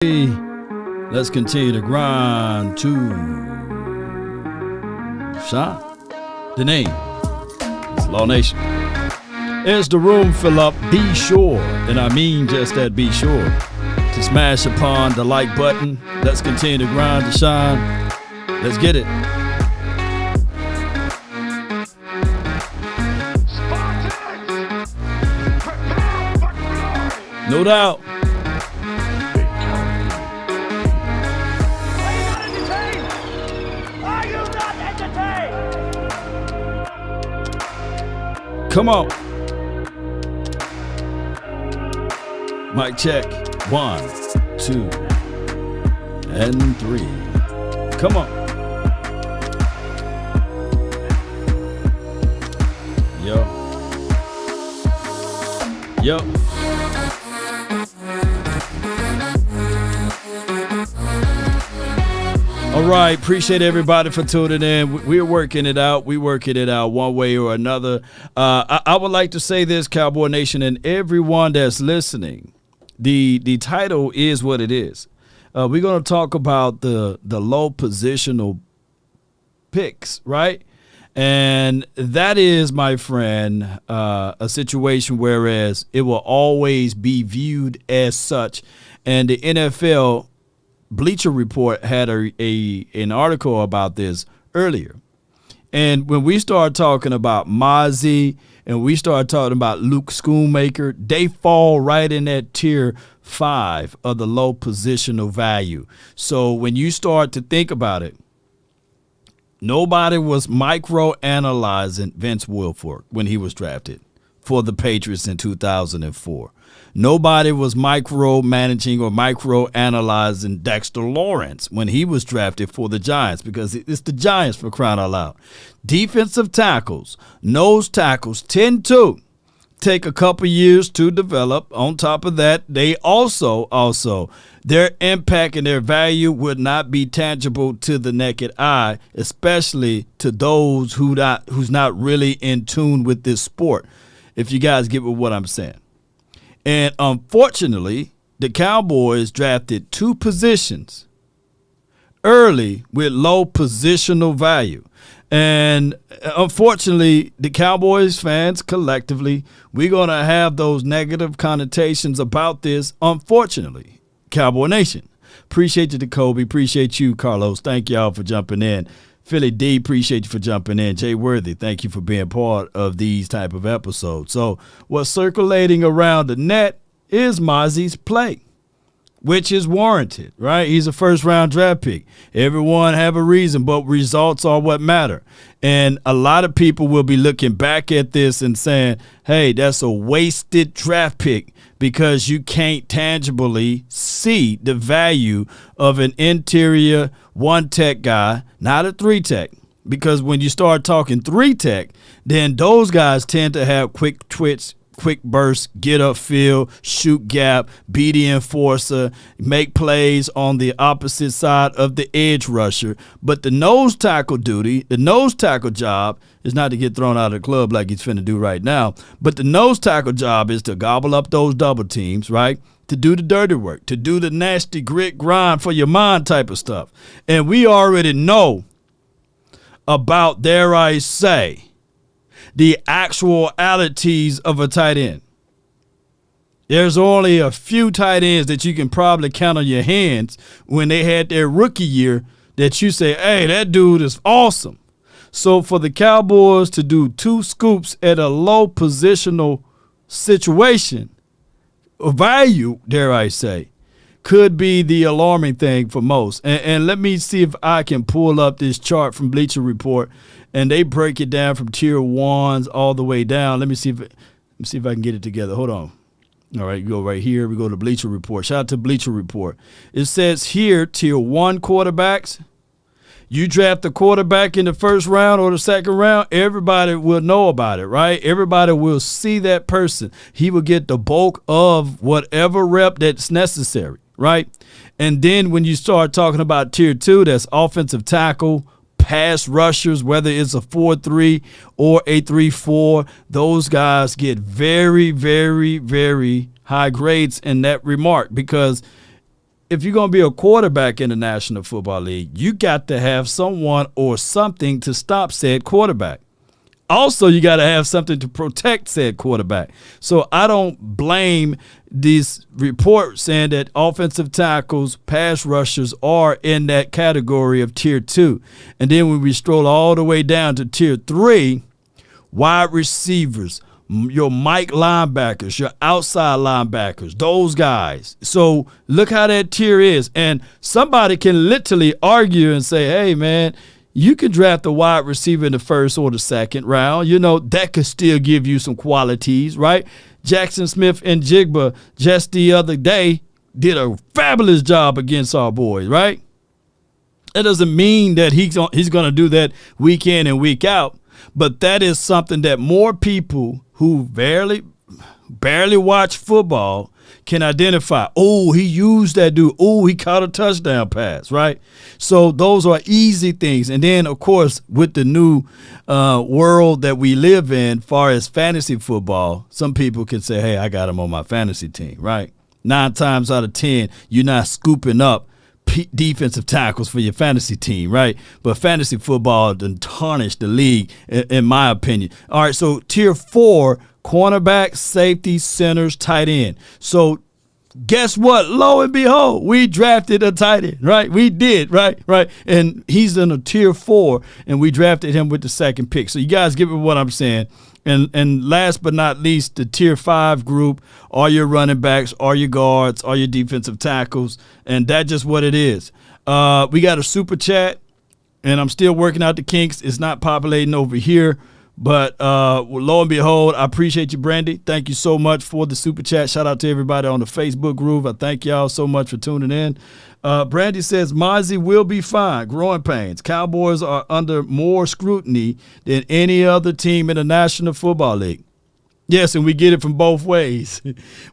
Let's continue to grind to shine. The name is Law Nation. As the room fill up, be sure, and I mean just that, be sure to smash upon the like button. Let's continue to grind to shine. Let's get it. No doubt. Come on. Mic check. 1, 2, and 3. Come on. Yo. All right, appreciate everybody for tuning in. We're working it out. We're working it out one way or another. I would like to say this, Cowboy Nation, and everyone that's listening. The title is what it is. We're going to talk about the low positional picks, right? And that is, my friend, a situation whereas it will always be viewed as such. And the NFL Bleacher Report had an article about this earlier. And when we start talking about Mazi and we start talking about Luke Schoonmaker, they fall right in that tier 5 of the low positional value. So when you start to think about it, nobody was micro-analyzing Vince Wilfork when he was drafted for the Patriots in 2004. Nobody was micromanaging or micro-analyzing Dexter Lawrence when he was drafted for the Giants, because it's the Giants, for crying out loud. Defensive tackles, nose tackles tend to take a couple years to develop. On top of that, they also their impact and their value would not be tangible to the naked eye, especially to those who's not really in tune with this sport, if you guys get what I'm saying. And unfortunately, the Cowboys drafted 2 positions early with low positional value. And unfortunately, the Cowboys fans collectively, we're going to have those negative connotations about this, unfortunately. Cowboy Nation. Appreciate you, Kobe. Appreciate you, Carlos. Thank y'all for jumping in. Philly D, appreciate you for jumping in. Jay Worthy, thank you for being part of these type of episodes. So what's circulating around the net is Mazi's play, which is warranted, right? He's a first-round draft pick. Everyone have a reason, but results are what matter. And a lot of people will be looking back at this and saying, hey, that's a wasted draft pick because you can't tangibly see the value of an interior one-tech guy, not a three-tech. Because when you start talking three-tech, then those guys tend to have quick twitch, quick burst, get upfield, shoot gap, be the enforcer, make plays on the opposite side of the edge rusher. But the nose tackle duty, the nose tackle job is not to get thrown out of the club like he's finna do right now. But the nose tackle job is to gobble up those double teams, right? To do the dirty work, to do the nasty grit grind for your mind type of stuff. And we already know about, dare I say, the actualities of a tight end. There's only a few tight ends that you can probably count on your hands when they had their rookie year that you say, hey, that dude is awesome. So for the Cowboys to do 2 scoops at a low positional situation, value, dare I say, could be the alarming thing for most. And let me see if I can pull up this chart from Bleacher Report, and they break it down from tier 1s all the way down. Let me see if I can get it together. Hold on. All right, you go right here. We go to Bleacher Report. Shout out to Bleacher Report. It says here, tier 1 quarterbacks. You draft a quarterback in the first round or the second round, everybody will know about it, right? Everybody will see that person. He will get the bulk of whatever rep that's necessary, right? And then when you start talking about tier 2, that's offensive tackle, pass rushers, whether it's a 4-3 or a 3-4, those guys get very, very, very high grades in that remark, because if you're going to be a quarterback in the National Football League, you got to have someone or something to stop said quarterback. Also, you got to have something to protect said quarterback. So I don't blame these reports saying that offensive tackles, pass rushers are in that category of tier 2. And then when we stroll all the way down to tier 3, wide receivers, your Mike linebackers, your outside linebackers, those guys. So look how that tier is. And somebody can literally argue and say, hey, man, you can draft a wide receiver in the first or the second round. You know, that could still give you some qualities, right? Jackson Smith and Jigba just the other day did a fabulous job against our boys, right? That doesn't mean that he's going to do that week in and week out, but that is something that more people who barely watch football can identify. Oh, he used that dude. Oh, he caught a touchdown pass, right? So those are easy things. And then, of course, with the new world that we live in, far as fantasy football, some people can say, hey, I got him on my fantasy team, right? 9 times out of 10, you're not scooping up defensive tackles for your fantasy team, right? But fantasy football done tarnished the league, in my opinion. All right, so tier 4, cornerback, safety, centers, tight end. So guess what? Lo and behold, we drafted a tight end, right? We did, right? And he's in a tier 4, and we drafted him with the second pick. So you guys get me what I'm saying. And last but not least, the tier 5 group are your running backs, are your guards, are your defensive tackles, and that's just what it is. We got a super chat, and I'm still working out the kinks. It's not populating over here, but lo and behold, I appreciate you, Brandy. Thank you so much for the super chat. Shout out to everybody on the Facebook group. I thank y'all so much for tuning in. Brandy says, Mazi will be fine. Growing pains. Cowboys are under more scrutiny than any other team in the National Football League. Yes, and we get it from both ways.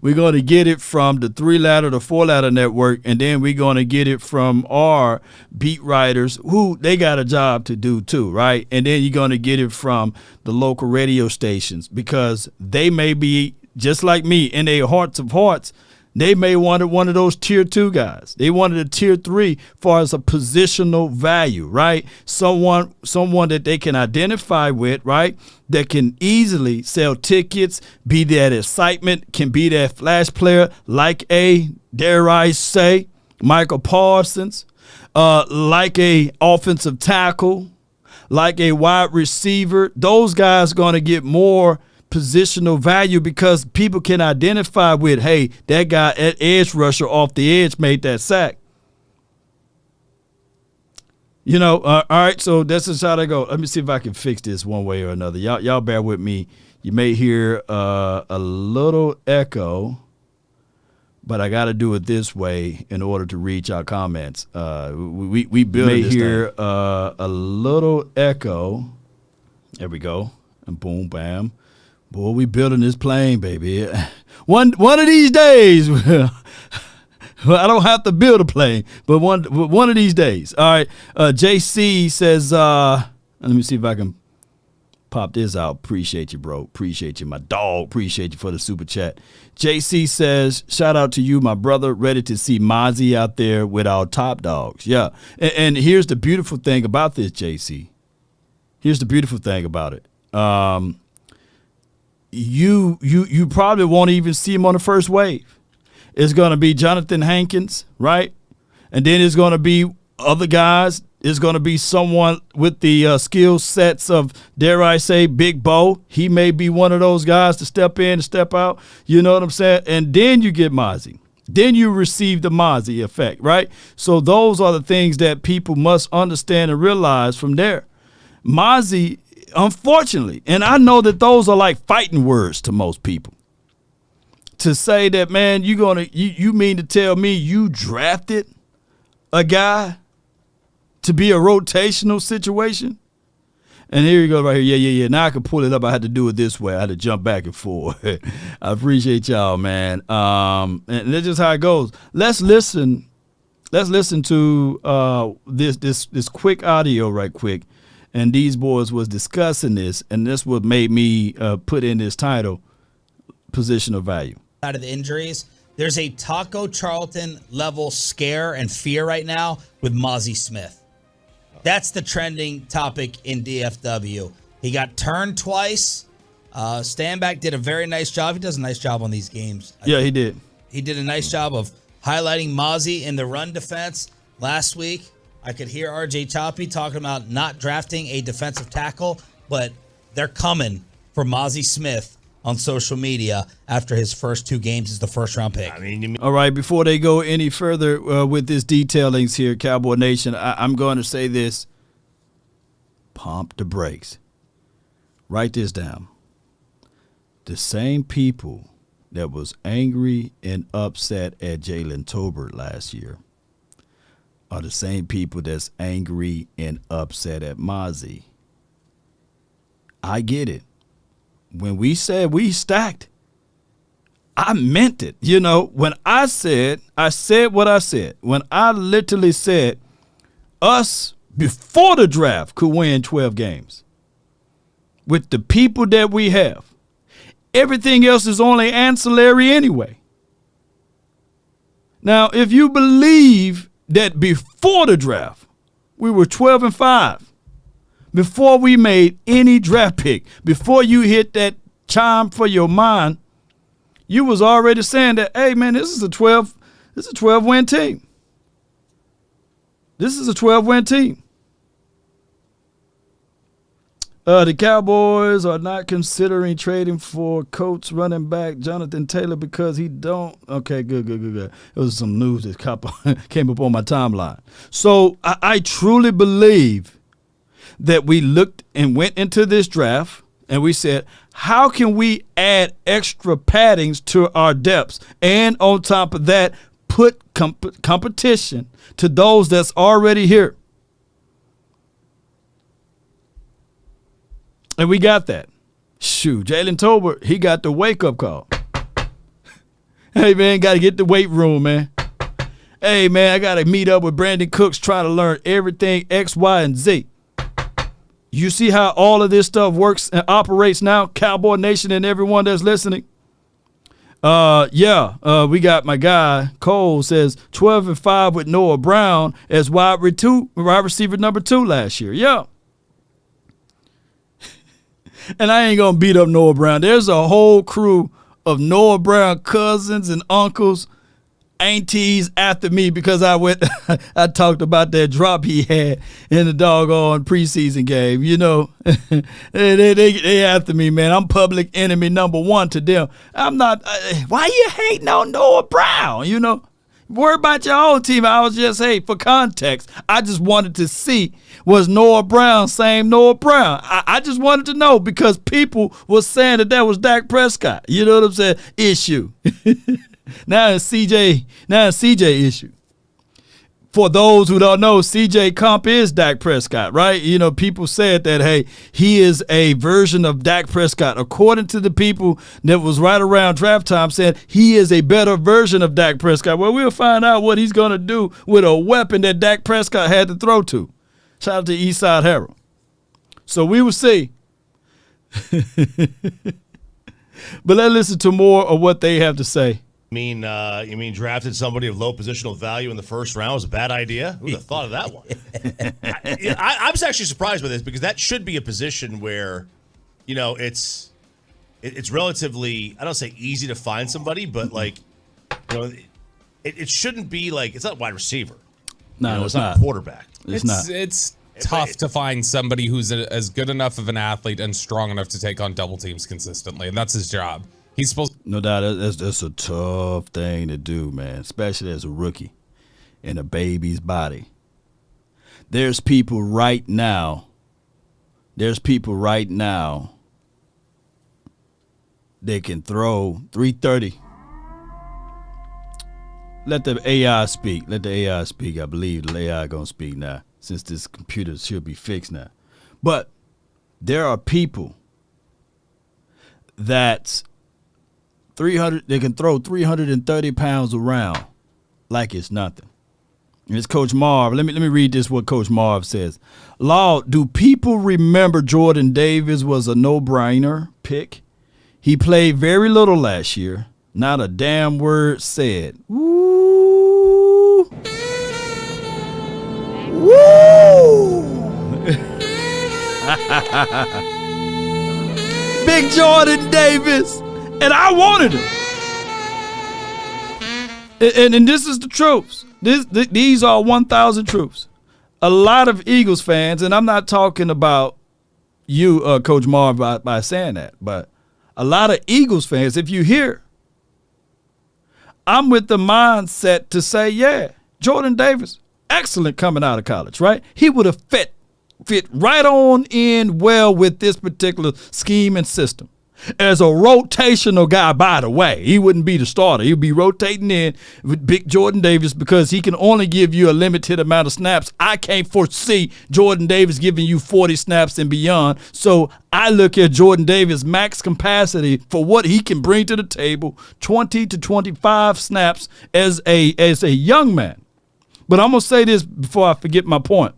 We're going to get it from the 3-ladder, the 4-ladder network, and then we're going to get it from our beat writers who they got a job to do too, right? And then you're going to get it from the local radio stations because they may be, just like me, in their hearts of hearts, they may wanted one of those tier 2 guys. They wanted a tier 3 as far as a positional value, right? Someone that they can identify with, right? That can easily sell tickets, be that excitement, can be that flash player like dare I say, Michael Parsons, like a offensive tackle, like a wide receiver. Those guys going to get more positional value because people can identify with, hey, that guy at edge rusher off the edge made that sack. You know, all right, so that's just how they go. Let me see if I can fix this one way or another. Y'all bear with me. You may hear a little echo, but I got to do it this way in order to reach our comments. We built this thing. You may hear a little echo. There we go. And boom, bam. Boy, we building this plane, baby. One of these days, well, I don't have to build a plane, but one of these days. All right, JC says, let me see if I can pop this out. Appreciate you, bro. Appreciate you, my dog. Appreciate you for the super chat. JC says, shout out to you, my brother. Ready to see Mazi out there with our top dogs. Yeah, and here's the beautiful thing about this, JC. Here's the beautiful thing about it. You probably won't even see him on the first wave. It's going to be Jonathan Hankins, right? And then it's going to be other guys. It's going to be someone with the skill sets of, dare I say, Big Bo. He may be one of those guys to step in and step out. You know what I'm saying? And then you get Mazi. Then you receive the Mazi effect, right? So those are the things that people must understand and realize from there. Mazi, unfortunately, and I know that those are like fighting words to most people. To say that, man, you mean to tell me you drafted a guy to be a rotational situation? And here you go right here. Yeah. Now I can pull it up. I had to do it this way. I had to jump back and forth. I appreciate y'all, man. And that's just how it goes. Let's listen to this quick audio right quick. And these boys was discussing this, and this what made me put in this title, Positional Value. Out of the injuries, There's a Taco Charlton level scare and fear right now with Mazi Smith. That's the trending topic in DFW. He got turned twice. Stanback did a very nice job. He does a nice job on these games. Yeah, he did. He did a nice job of highlighting Mazi in the run defense. Last week, I could hear RJ Choppy talking about not drafting a defensive tackle, but they're coming for Mazi Smith on social media after his first 2 games as the first-round pick. All right, before they go any further with this detailings here, Cowboy Nation, I'm going to say this. Pump the brakes. Write this down. The same people that was angry and upset at Jalen Tolbert last year are the same people that's angry and upset at Mazi. I get it. When we said we stacked, I meant it. You know, when I said what I said. When I literally said us before the draft could win 12 games with the people that we have. Everything else is only ancillary anyway. Now, if you believe that before the draft we were 12-5, before we made any draft pick, before you hit that chime for your mind, you was already saying that, hey man, this is a 12-win team. This is a 12-win team. The Cowboys are not considering trading for Colts running back Jonathan Taylor because he don't. Okay, good. It was some news that came up on my timeline. So I truly believe that we looked and went into this draft and we said, how can we add extra paddings to our depths? And on top of that, put competition to those that's already here. And we got that. Shoot, Jalen Tolbert, he got the wake-up call. Hey, man, got to get the weight room, man. Hey, man, I got to meet up with Brandon Cooks, try to learn everything X, Y, and Z. You see how all of this stuff works and operates now, Cowboy Nation and everyone that's listening? We got my guy, Cole, says 12-5 with Noah Brown as wide receiver number 2 last year. Yeah. And I ain't going to beat up Noah Brown. There's a whole crew of Noah Brown cousins and uncles, aunties after me because I talked about that drop he had in the doggone preseason game. You know, they after me, man. I'm public enemy number 1 to them. I'm not. Why you hating on Noah Brown? You know, worry about your own team. I was just, for context, I just wanted to see, was Noah Brown same Noah Brown? I just wanted to know because people were saying that was Dak Prescott. You know what I'm saying? Issue. Now it's CJ issue. For those who don't know, CJ Comp is Dak Prescott, right? You know, people said that, hey, he is a version of Dak Prescott. According to the people that was right around draft time, said he is a better version of Dak Prescott. Well, we'll find out what he's going to do with a weapon that Dak Prescott had to throw to. Shout out to Eastside Herald. So we will see. But let's listen to more of what they have to say. You mean drafted somebody of low positional value in the first round was a bad idea? Who would have thought of that one? I was actually surprised by this because that should be a position where, you know, it's relatively, I don't say easy to find somebody, but like, you know, it shouldn't be like, it's not wide receiver. No, you know, it's not a quarterback. It's tough to find somebody who's as good enough of an athlete and strong enough to take on double teams consistently, and that's his job. He's supposed. No doubt, that's a tough thing to do, man, especially as a rookie in a baby's body. There's people right now that can throw 330. Let the AI speak. I believe the AI going to speak now since this computer should be fixed now. But there are people that they can throw 330 pounds around like it's nothing. And it's Coach Marv. Let me read this, what Coach Marv says. Law, do people remember Jordan Davis was a no-brainer pick? He played very little last year. Not a damn word said. Woo! Woo! Big Jordan Davis, and I wanted him. And this is the truths. These are 1,000 truths. A lot of Eagles fans, and I'm not talking about you, Coach Marv, by saying that, but a lot of Eagles fans, if you hear, I'm with the mindset to say, yeah, Jordan Davis, excellent coming out of college, right? He would have fit right on in well with this particular scheme and system. As a rotational guy, by the way, he wouldn't be the starter. He'd be rotating in with Big Jordan Davis because he can only give you a limited amount of snaps. I can't foresee Jordan Davis giving you 40 snaps and beyond. So I look at Jordan Davis' max capacity for what he can bring to the table, 20 to 25 snaps as a young man. But I'm going to say this before I forget my point.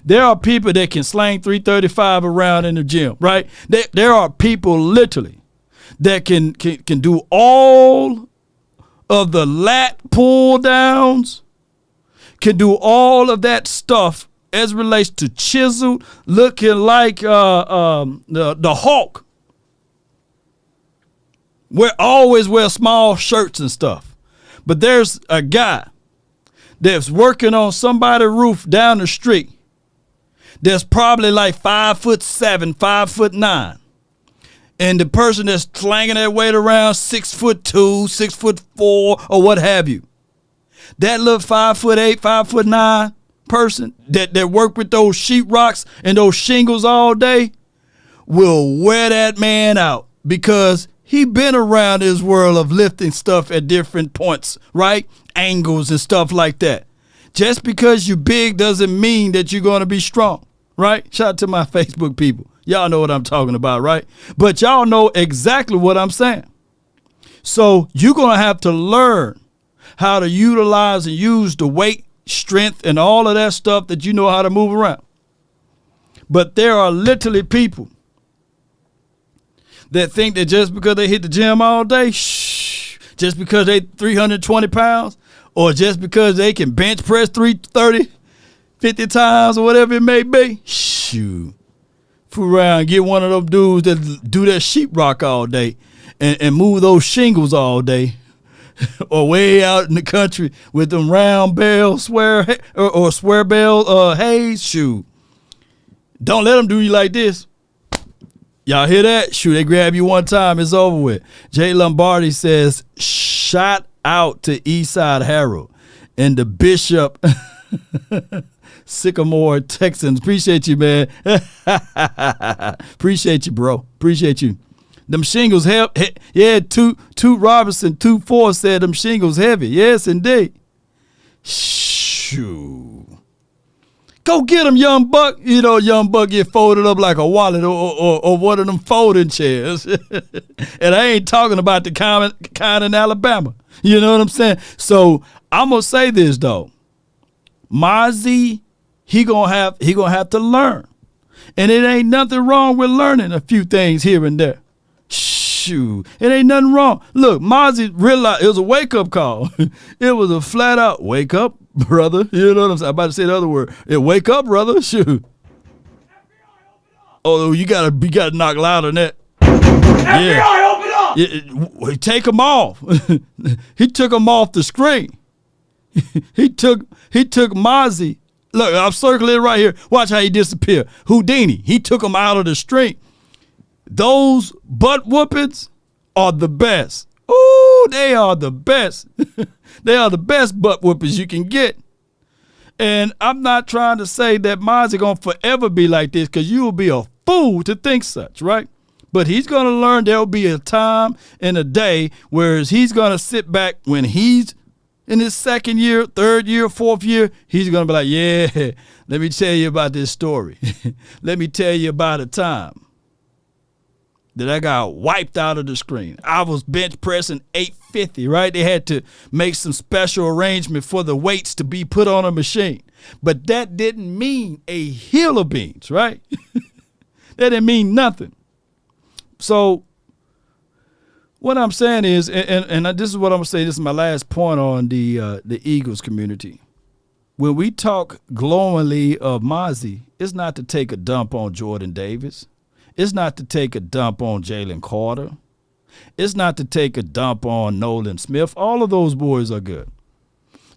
There are people that can slang 335 around in the gym, right? There are people literally that can do all of the lat pull downs, can do all of that stuff as relates to chiseled, looking like the Hulk. Always wear small shirts and stuff. But there's a guy that's working on somebody's roof down the street. There's probably like 5'7", 5'9", and the person that's slanging that weight around 6'2", 6'4", or what have you. That little 5'8", 5'9" person that work with those sheetrocks and those shingles all day will wear that man out because he been around this world of lifting stuff at different points, right? Angles and stuff like that. Just because you're big doesn't mean that you're going to be strong, right? Shout out to my Facebook people. Y'all know what I'm talking about, right? But y'all know exactly what I'm saying. So you're going to have to learn how to utilize and use the weight, strength, and all of that stuff that you know how to move around. But there are literally people that think that just because they hit the gym all day, just because they 320 pounds, or just because they can bench press 330, 50 times or whatever it may be, fool around and get one of those dudes that do that sheetrock all day and move those shingles all day, or way out in the country with them round bell square bell haze. Don't let them do you like this. Y'all hear that? They grab you one time, it's over with. Jay Lombardi says, shout out to Eastside Harold and the Bishop Sycamore Texans. Appreciate you, man. Appreciate you, bro. Appreciate you. Them shingles help. Yeah, two Robinson 24 said them shingles heavy. Yes, indeed. Shoo. Go get them, Young Buck. You know, Young Buck get folded up like a wallet or one of them folding chairs. And I ain't talking about the kind in Alabama. You know what I'm saying? So I'm gonna say this though. Mazi, he gonna have to learn. And it ain't nothing wrong with learning a few things here and there. Shoot, it ain't nothing wrong. Look, Mazi realized it was a wake-up call. It was a flat-out wake up, brother. You know what I'm saying? I'm about to say the other word. Wake up, brother. Shoot. Oh, you gotta knock louder than that. FBI, open up! Take him off. He took him off the screen. He took Mazi. Look, I'm circling it right here. Watch how he disappeared. Houdini. He took him out of the street. Those butt whoopings are the best. Ooh, they are the best. They are the best butt whoopings you can get. And I'm not trying to say that Mazi gonna forever be like this, because you will be a fool to think such, right? But he's gonna learn there'll be a time and a day where he's gonna sit back when he's in his second year, third year, fourth year. He's gonna be like, yeah, let me tell you about this story. Let me tell you about a time that I got wiped out of the screen. I was bench pressing 850, right? They had to make some special arrangement for the weights to be put on a machine. But that didn't mean a hill of beans, right? That didn't mean nothing. So What I'm saying is, and this is what I'm gonna say. This is my last point on the Eagles community. When we talk glowingly of Mazi, it's not to take a dump on Jordan Davis. It's not to take a dump on Jalen Carter. It's not to take a dump on Nolan Smith. All of those boys are good.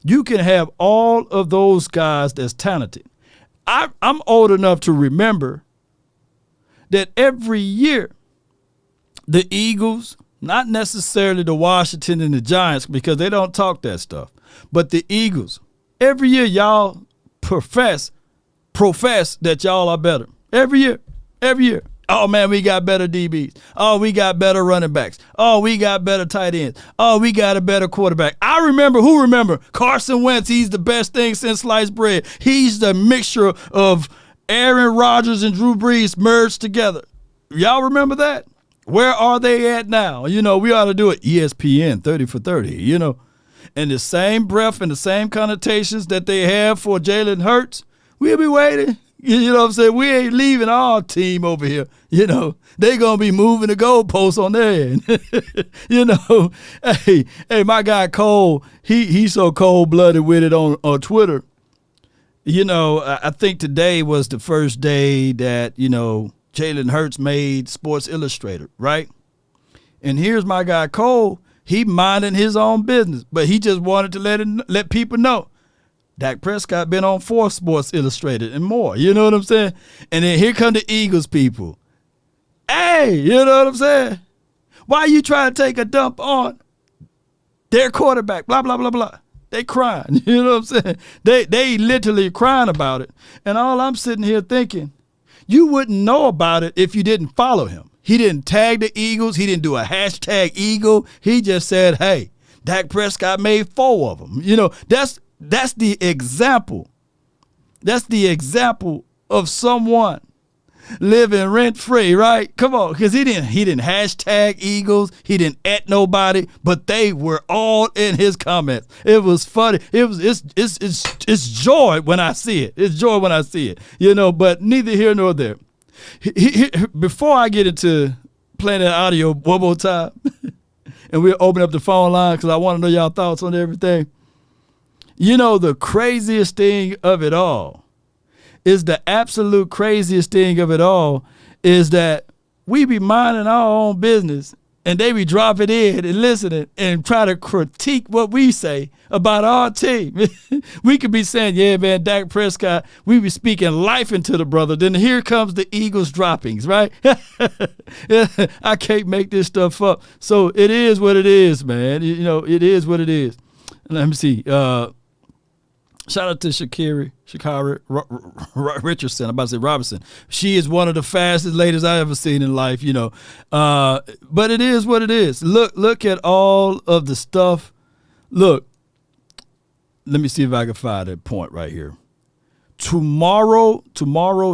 You can have all of those guys that's talented. I'm old enough to remember that every year the Eagles, not necessarily the Washington and the Giants because they don't talk that stuff, but the Eagles, every year y'all profess that y'all are better. Every year. Oh, man, we got better DBs. Oh, we got better running backs. Oh, we got better tight ends. Oh, we got a better quarterback. Who remember? Carson Wentz, he's the best thing since sliced bread. He's the mixture of Aaron Rodgers and Drew Brees merged together. Y'all remember that? Where are they at now? We ought to do it ESPN 30 for 30, And the same breath and the same connotations that they have for Jalen Hurts, we'll be waiting. You know what I'm saying? We ain't leaving our team over here. They going to be moving the goalposts on their end. Hey, my guy Cole, he's so cold-blooded with it on Twitter. I think today was the first day that, Jalen Hurts made Sports Illustrated, right? And here's my guy Cole. He minding his own business, but he just wanted to let people know. Dak Prescott been on 4 Sports Illustrated and more. You know what I'm saying? And then here come the Eagles people. Hey, you know what I'm saying? Why you trying to take a dump on their quarterback? Blah, blah, blah, blah. They crying. You know what I'm saying? They literally crying about it. And all I'm sitting here thinking, you wouldn't know about it if you didn't follow him. He didn't tag the Eagles. He didn't do a hashtag Eagle. He just said, hey, Dak Prescott made 4 of them. That's the example. That's the example of someone living rent-free, right? Come on, because he didn't hashtag Eagles. He didn't at nobody, but they were all in his comments. It was funny. It's joy when I see it. It's joy when I see it. But neither here nor there. Before I get into playing that audio one more time, and we'll open up the phone line because I want to know y'all thoughts on everything. The craziest thing of it all is the absolute craziest thing of it all is that we be minding our own business and they be dropping in and listening and try to critique what we say about our team. We could be saying, yeah, man, Dak Prescott, we be speaking life into the brother. Then here comes the Eagles droppings, right? I can't make this stuff up. So it is what it is, man. It is what it is. Let me see. Shout out to Shakira Richardson. I'm about to say Robinson. She is one of the fastest ladies I ever seen in life, But it is what it is. Look at all of the stuff. Look, let me see if I can find that point right here. Tomorrow,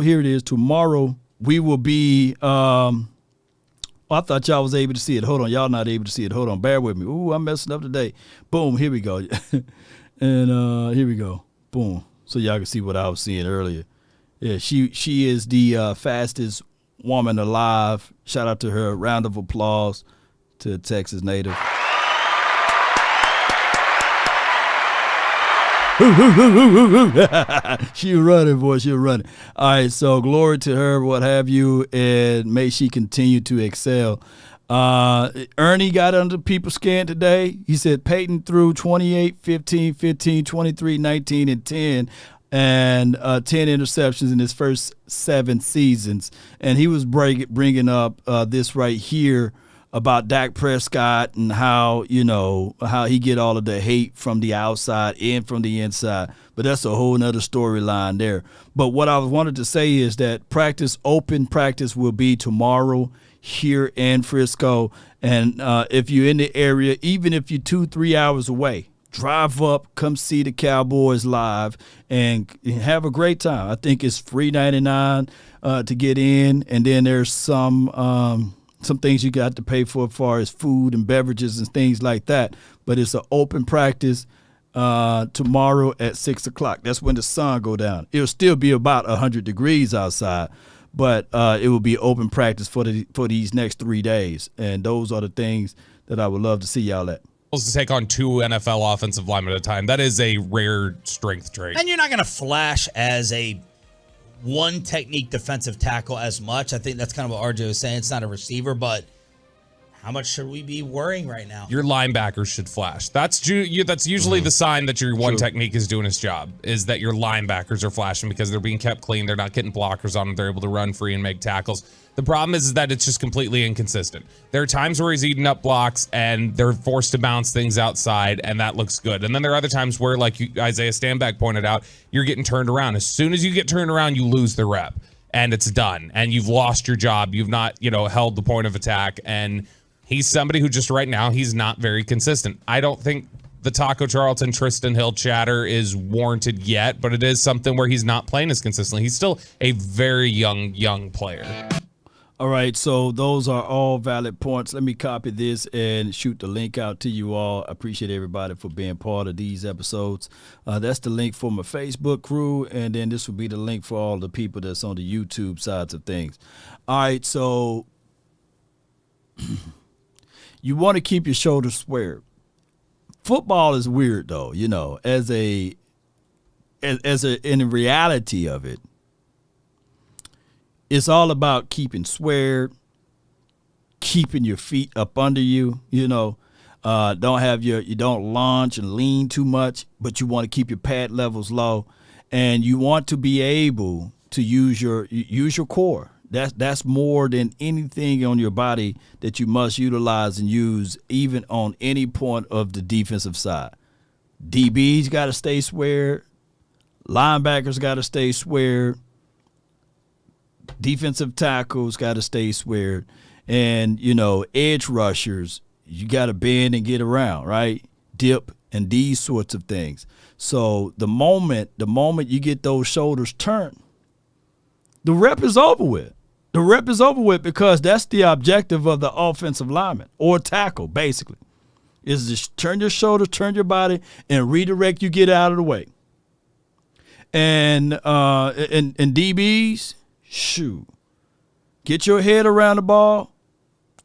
here it is. Tomorrow we will be. I thought y'all was able to see it. Hold on, y'all not able to see it. Hold on, bear with me. Ooh, I'm messing up today. Boom, here we go. And here we go. Boom. So y'all can see what I was seeing earlier. Yeah, she is the fastest woman alive. Shout out to her. Round of applause to a Texas native. She running, boy. She running. All right, so glory to her, what have you, and may she continue to excel. Ernie got under people's skin today. He said Peyton threw 28, 15, 15, 23, 19, and 10, and 10 interceptions in his first 7 seasons. And he was bringing up this right here about Dak Prescott and how he get all of the hate from the outside and from the inside. But that's a whole nother storyline there. But what I wanted to say is that open practice will be tomorrow here in Frisco. And if you're in the area, even if you're 2-3 hours away, drive up, come see the Cowboys live, and have a great time. I think it's free $99 to get in, and then there's some things you got to pay for as far as food and beverages and things like that. But it's an open practice tomorrow at 6 o'clock. That's when the sun go down. It'll still be about 100 degrees outside, but it will be open practice for these next 3 days. And those are the things that I would love to see y'all at. To take on 2 NFL offensive linemen at a time. That is a rare strength trait. And you're not going to flash as a one technique defensive tackle as much. I think that's kind of what RJ was saying. It's not a receiver, but how much should we be worrying right now? Your linebackers should flash. That's usually the sign that your one technique is doing its job, is that your linebackers are flashing because they're being kept clean. They're not getting blockers on them. They're able to run free and make tackles. The problem is that it's just completely inconsistent. There are times where he's eating up blocks and they're forced to bounce things outside, and that looks good. And then there are other times where, like Isaiah Stanback pointed out, you're getting turned around. As soon as you get turned around, you lose the rep, and it's done. And you've lost your job. You've not, held the point of attack. And he's somebody who just right now, he's not very consistent. I don't think the Taco Charlton, Tristan Hill chatter is warranted yet, but it is something where he's not playing as consistently. He's still a very young player. All right, so those are all valid points. Let me copy this and shoot the link out to you all. I appreciate everybody for being part of these episodes. That's the link for my Facebook crew, and then this will be the link for all the people that's on the YouTube sides of things. All right, so you want to keep your shoulders squared. Football is weird, though, in the reality of it. It's all about keeping squared, keeping your feet up under you, you don't launch and lean too much, but you want to keep your pad levels low, and you want to be able to use your core. That's more than anything on your body that you must utilize and use, even on any point of the defensive side. DBs got to stay squared. Linebackers got to stay squared. Defensive tackles got to stay squared. And, edge rushers, you got to bend and get around, right? Dip and these sorts of things. So the moment you get those shoulders turned, the rep is over with. The rep is over with because that's the objective of the offensive lineman or tackle, basically, is just turn your shoulders, turn your body, and redirect you, get out of the way. And DBs, shoot, get your head around the ball.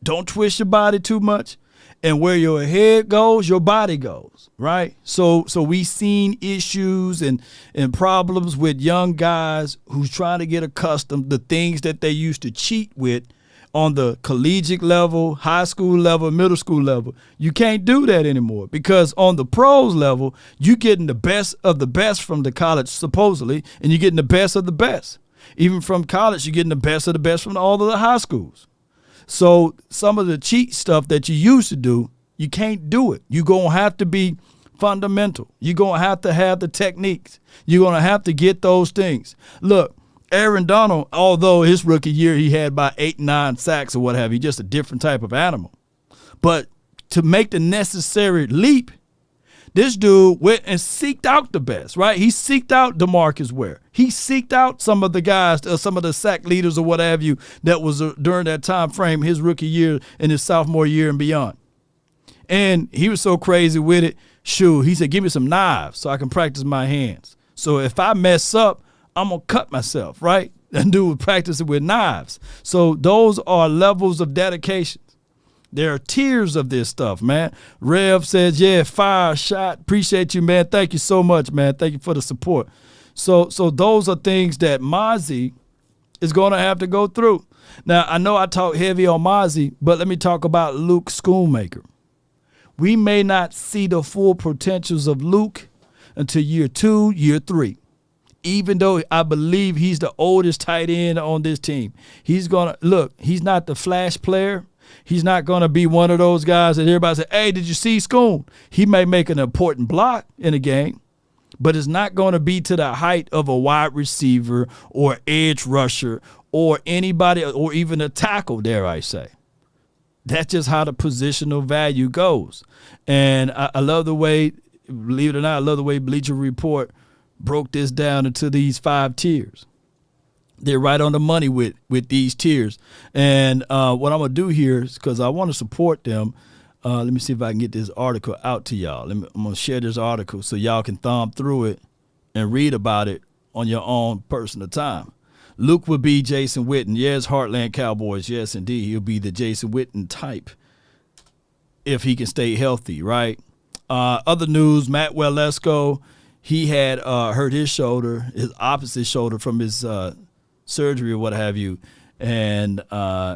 Don't twist your body too much. And where your head goes, your body goes, right? So we've seen issues and problems with young guys who's trying to get accustomed to things that they used to cheat with on the collegiate level, high school level, middle school level. You can't do that anymore because on the pros level, you're getting the best of the best from the college, supposedly, and you're getting the best of the best. Even from college, you're getting the best of the best from all of the high schools. So some of the cheat stuff that you used to do, you can't do it. You're going to have to be fundamental. You're going to have the techniques. You're going to have to get those things. Look, Aaron Donald, although his rookie year he had about 8-9 sacks or what have you, just a different type of animal. But to make the necessary leap, this dude went and seeked out the best, right? He seeked out DeMarcus Ware. He seeked out some of the guys, some of the sack leaders or what have you that was during that time frame, his rookie year and his sophomore year and beyond. And he was so crazy with it. Shoot, he said, give me some knives so I can practice my hands. So if I mess up, I'm going to cut myself, right? And dude was practicing with knives. So those are levels of dedication. There are tiers of this stuff, man. Rev says, yeah, fire shot. Appreciate you, man. Thank you so much, man. Thank you for the support. So those are things that Mazi is going to have to go through. Now, I know I talk heavy on Mazi, but let me talk about Luke Schoonmaker. We may not see the full potentials of Luke until year 2, year 3. Even though I believe he's the oldest tight end on this team. He's not the flash player. He's not going to be one of those guys that everybody say, hey, did you see Schoon? He may make an important block in a game, but it's not going to be to the height of a wide receiver or edge rusher or anybody or even a tackle, dare I say. That's just how the positional value goes. And I love the way, believe it or not, I love the way Bleacher Report broke this down into these 5 tiers. They're right on the money with these tiers. And what I'm going to do here is because I want to support them. Let me see if I can get this article out to y'all. I'm going to share this article so y'all can thumb through it and read about it on your own personal time. Luke will be Jason Witten. Yes, Heartland Cowboys. Yes, indeed. He'll be the Jason Witten type. if he can stay healthy, right? Other news, Matt Walesko, he had hurt his shoulder, his opposite shoulder from his surgery or what have you. And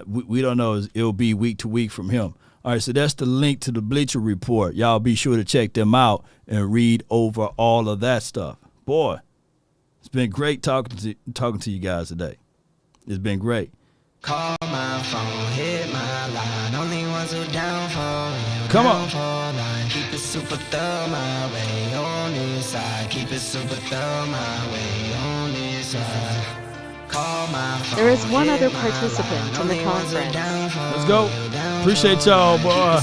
we don't know. It'll be week to week from him. All right, so that's the link to the Bleacher Report. Y'all be sure to check them out and read over all of that stuff. Boy, it's been great talking to you guys today. It's been great. Call my phone, hit my line. Only ones who down for Come on. Keep it super thorough my way on this side. Keep it super thorough my way on this side. Call my phone. There is one other participant in the conference. Let's go. Appreciate y'all, boy.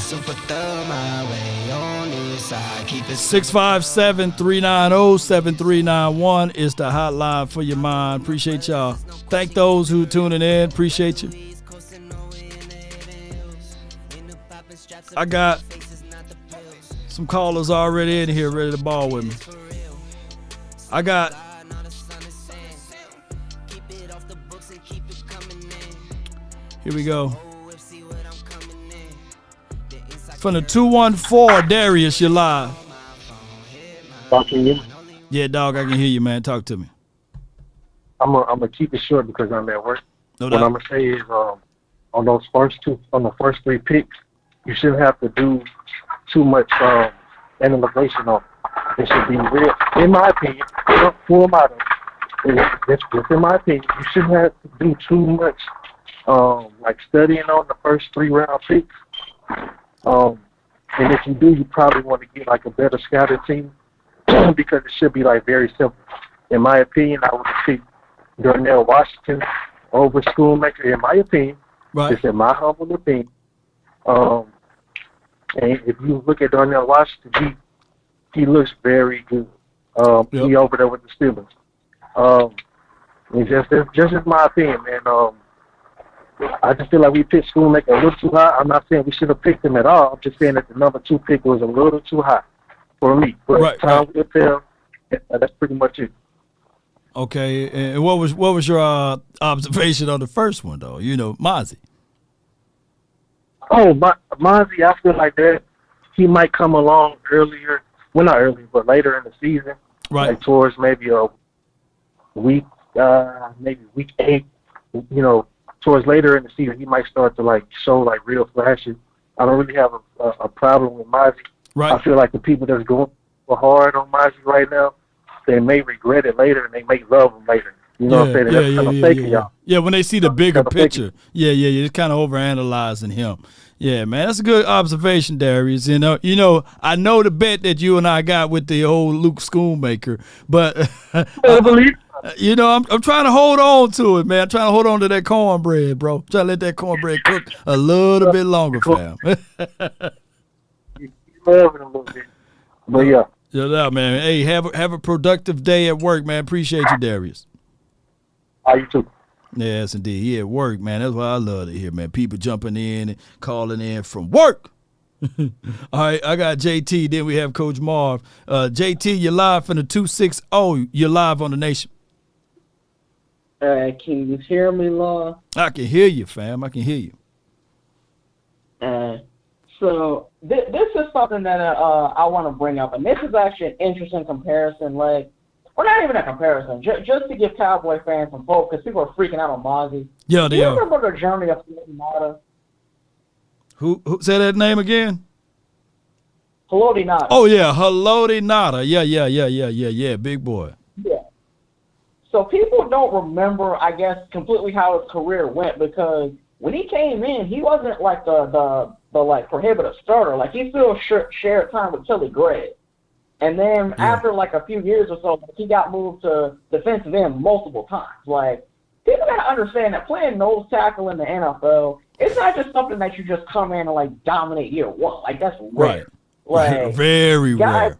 657-390-7391 is the hotline for your mind. Appreciate y'all. Thank those who tuning in. Appreciate you. I got some callers already in here ready to ball with me. I got here we go. From the 214, Darius, you're live. Talking you? Yeah, dog, I can hear you, man. Talk to me. I'm gonna keep it short because I'm at work. No what doubt. I'm gonna say is, on the first three picks, you shouldn't have to do too much analyzation on. It should be real, in my opinion. Don't pull them out of it. That's just in my opinion. You shouldn't have to do too much, like studying on the first 3 round picks. And if you do, you probably want to get like a better scouting team because it should be like very simple. In my opinion, I would pick Darnell Washington over Schoonmaker. In my opinion, Right. it's in my humble opinion. And if you look at Darnell Washington, he looks very good. He over there with the Steelers. It's just my opinion, man. I just feel like we picked Schoonmaker a little too high. I'm not saying we should have picked him at all. I'm just saying that the number 2 pick was a little too high for me. But time will tell. That's pretty much it. Okay, and what was your observation on the first one, though? You know, Mazi. Oh, Mazi, I feel like that he might come along earlier. Well, not early, but later in the season. Right. Like towards maybe a week, maybe week 8. You know, towards later in the season, he might start to like show like real flashes. I don't really have a problem with Mazi. Right. I feel like the people that's going hard on Mazi right now, they may regret it later and they may love him later. You know what I'm saying? And that's kind of fake y'all. Yeah, when they see the bigger kinda fake picture. Yeah, it's kind of overanalyzing him. Yeah, man, that's a good observation, Darius. You know, I know the bet that you and I got with the old Luke Schoonmaker, but I believe. you know, I'm trying to hold on to it, man. I'm trying to hold on to that cornbread, bro. I'm trying to let that cornbread cook a little bit longer, fam. You love it a little bit. But yeah. Yeah, man. Hey, have a productive day at work, man. Appreciate you, Darius. How you too? Yes, indeed. He at work, man. That's what I love to hear, man. People jumping in and calling in from work. All right, I got JT. Then we have Coach Marv. JT, you're live from the 260. You're live on the Nation. Can you hear me, Law? I can hear you, fam. I can hear you. So this is something that I want to bring up, and this is actually an interesting comparison. Like, well, not even a comparison, just to give Cowboy fans some hope, because people are freaking out on Mazi. Yeah, they are. You remember the journey of Haloti Ngata? Who say that name again? Haloti Ngata. Oh yeah, Haloti Ngata. Yeah, big boy. Yeah. So people don't remember, I guess, completely how his career went, because when he came in, he wasn't like the like prohibitive starter. Like, he still shared time with Tilly Gregg. And then after like a few years or so, he got moved to defensive end multiple times. Like, people got to understand that playing nose tackle in the NFL, it's not just something that you just come in and like dominate year one. Like, that's rare. Right. Like, very rare.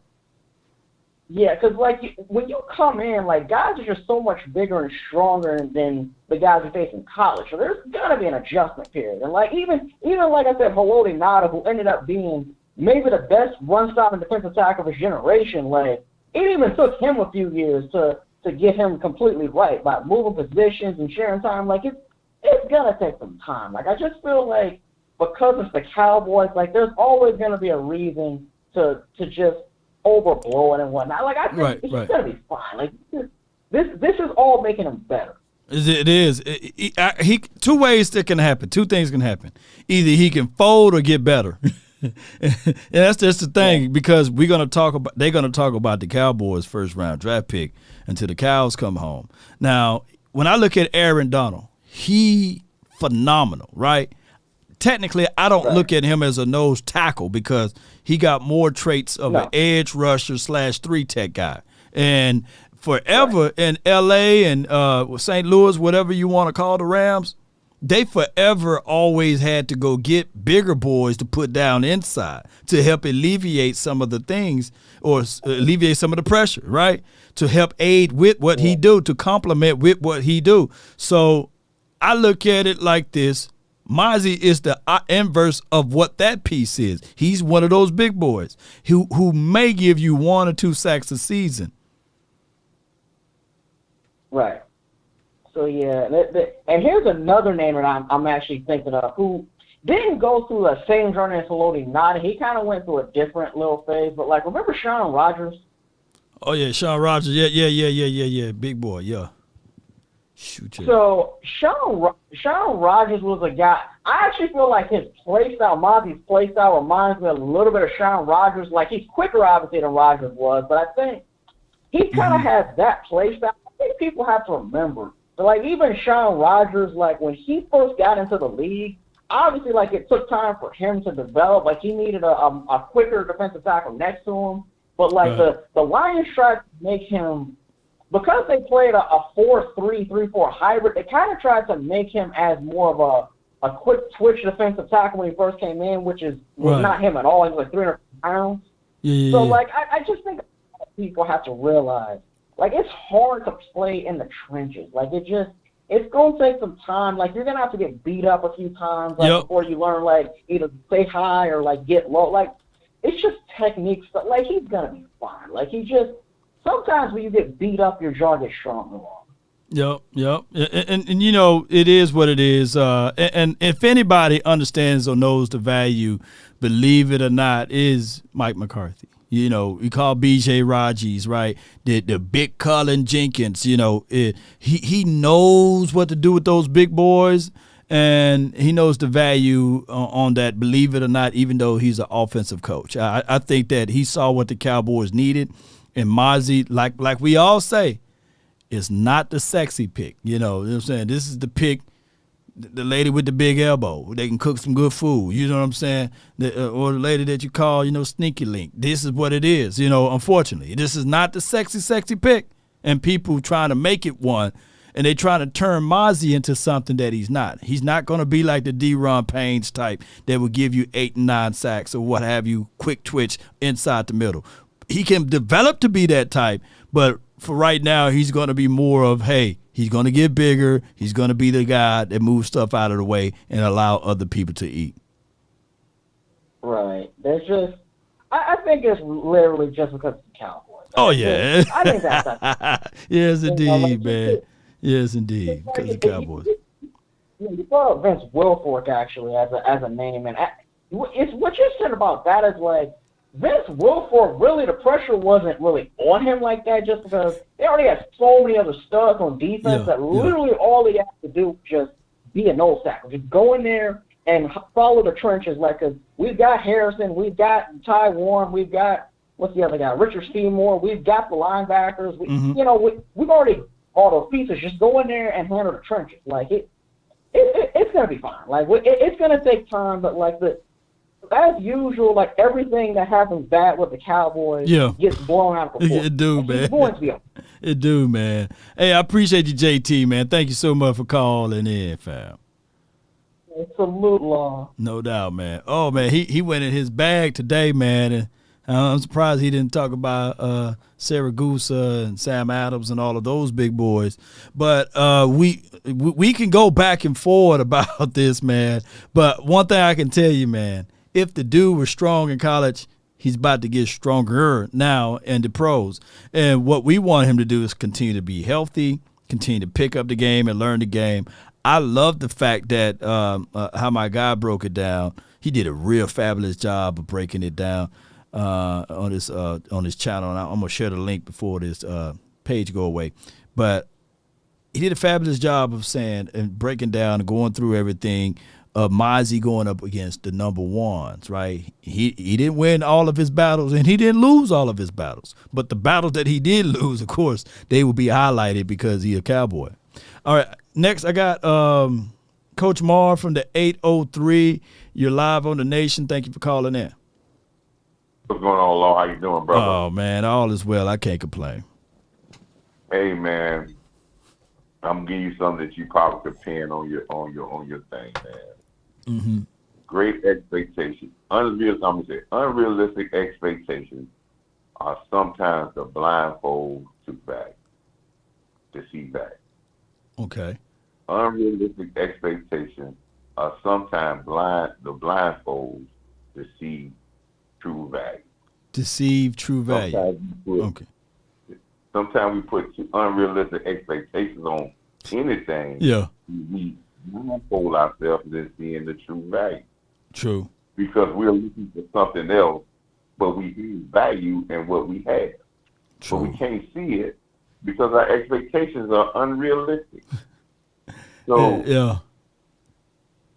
Yeah, because like when you come in, like, guys are just so much bigger and stronger than the guys you face in college. So there's gonna be an adjustment period. And like even like I said, Haloti Ngata, who ended up being maybe the best run-stopping defensive tackle of his generation, like, it even took him a few years to get him completely right by moving positions and sharing time. Like, it's gonna take some time. Like, I just feel like because it's the Cowboys, like there's always going to be a reason to just overblow it and whatnot. Like I think it's going to be fine. Like this is all making him better. It is. He two ways that can happen. Two things can happen. Either he can fold or get better. And that's just the thing, because they're gonna talk about the Cowboys' first round draft pick until the cows come home. Now, when I look at Aaron Donald, he phenomenal, right? Technically, I don't look at him as a nose tackle because he got more traits of an edge rusher / 3-tech guy. And forever in L.A. and St. Louis, whatever you want to call the Rams, they forever always had to go get bigger boys to put down inside to help alleviate some of the things or alleviate some of the pressure, right? To help aid with what he do, to complement with what he do. So I look at it like this. Mazi is the inverse of what that piece is. He's one of those big boys who may give you 1 or 2 sacks a season. Right. So, yeah, and here's another name that I'm actually thinking of who didn't go through the same journey as Haloti Ngata. He kind of went through a different little phase. But, like, remember Shaun Rogers? Oh, yeah, Shaun Rogers. Yeah. Big boy, yeah. Shoot you. So, Shaun Rogers was a guy. I actually feel like his play style, Mazi's play style, reminds me a little bit of Shaun Rogers. Like, he's quicker, obviously, than Rogers was. But I think he kind of has that play style. I think people have to remember. So, like, even Shaun Rogers, like, when he first got into the league, obviously, like, it took time for him to develop. Like, he needed a quicker defensive tackle next to him. But, like, the Lions tried to make him, because they played a 4-3, 3-4 hybrid, they kind of tried to make him as more of a quick twitch defensive tackle when he first came in, which was not him at all. He was like 300 pounds. Yeah. So, like, I just think people have to realize, like, it's hard to play in the trenches. Like, it's going to take some time. Like, you're going to have to get beat up a few times before you learn, like, either stay high or, like, get low. Like, it's just technique stuff. Like, he's going to be fine. Like, sometimes when you get beat up, your jaw gets stronger. Yep. And you know, it is what it is. And if anybody understands or knows the value, believe it or not, is Mike McCarthy. You know, we call B.J. Raji's, right? The big Cullen Jenkins, you know, he knows what to do with those big boys, and he knows the value on that, believe it or not, even though he's an offensive coach. I think that he saw what the Cowboys needed, and Mazi, like we all say, is not the sexy pick. You know what I'm saying? This is the pick, the lady with the big elbow. They can cook some good food. You know what I'm saying? Or the lady that you call, you know, Sneaky Link. This is what it is. You know, unfortunately, this is not the sexy pick. And people trying to make it one, and they trying to turn Mazi into something that he's not. He's not going to be like the D-Ron Paynes type that will give you 8 and 9 sacks or what have you, quick twitch inside the middle. He can develop to be that type, but for right now, he's going to be more of, hey, he's going to get bigger. He's going to be the guy that moves stuff out of the way and allow other people to eat. Right. There's just, I think it's literally just because it's the Cowboys. Oh, yeah. I think that's yes, indeed, man. Yes, indeed, because of the Cowboys. You brought up Vince Wilfork, actually, as a name. And it's what you said about that is, like, Vince Wilfork, really, the pressure wasn't really on him like that just because they already had so many other studs on defense that literally all he had to do was just be a nose tackle. Just go in there and follow the trenches. Like, cause we've got Harrison, we've got Ty Warren, we've got, what's the other guy, Richard Seymour, we've got the linebackers. You know, we've already all those pieces. Just go in there and handle the trenches. Like, it's going to be fine. Like, it's going to take time, but, like, as usual, like, everything that happens bad with the Cowboys gets blown out of proportion. It do, man. It's going to be okay. It do, man. Hey, I appreciate you, JT, man. Thank you so much for calling in, fam. Salute, Law. No doubt, man. Oh, man, he went in his bag today, man, and I'm surprised he didn't talk about Saragusa and Sam Adams and all of those big boys. But we can go back and forward about this, man. But one thing I can tell you, man, if the dude was strong in college, he's about to get stronger now in the pros. And what we want him to do is continue to be healthy, continue to pick up the game and learn the game. I love the fact that how my guy broke it down. He did a real fabulous job of breaking it down on his channel. And I'm gonna share the link before this page go away. But he did a fabulous job of saying and breaking down and going through everything of Mazi going up against the number ones, right? He didn't win all of his battles and he didn't lose all of his battles. But the battles that he did lose, of course, they will be highlighted because he's a Cowboy. All right, next I got Coach Marr from the 803. You're live on the Nation. Thank you for calling in. What's going on, Law? How you doing, brother? Oh, man, all is well. I can't complain. Hey, man, I'm giving you something that you probably could pin on your thing, man. Mm-hmm. Great expectations. Unrealistic expectations are sometimes the blindfold to see back. Okay. Unrealistic expectations are sometimes the blindfolds to see true value. Deceive true value. Sometimes we put unrealistic expectations on anything. Yeah. We blindfold ourselves and seeing the true value. True. Because we're looking for something else, but we see value in what we have. True. But we can't see it because our expectations are unrealistic. So yeah.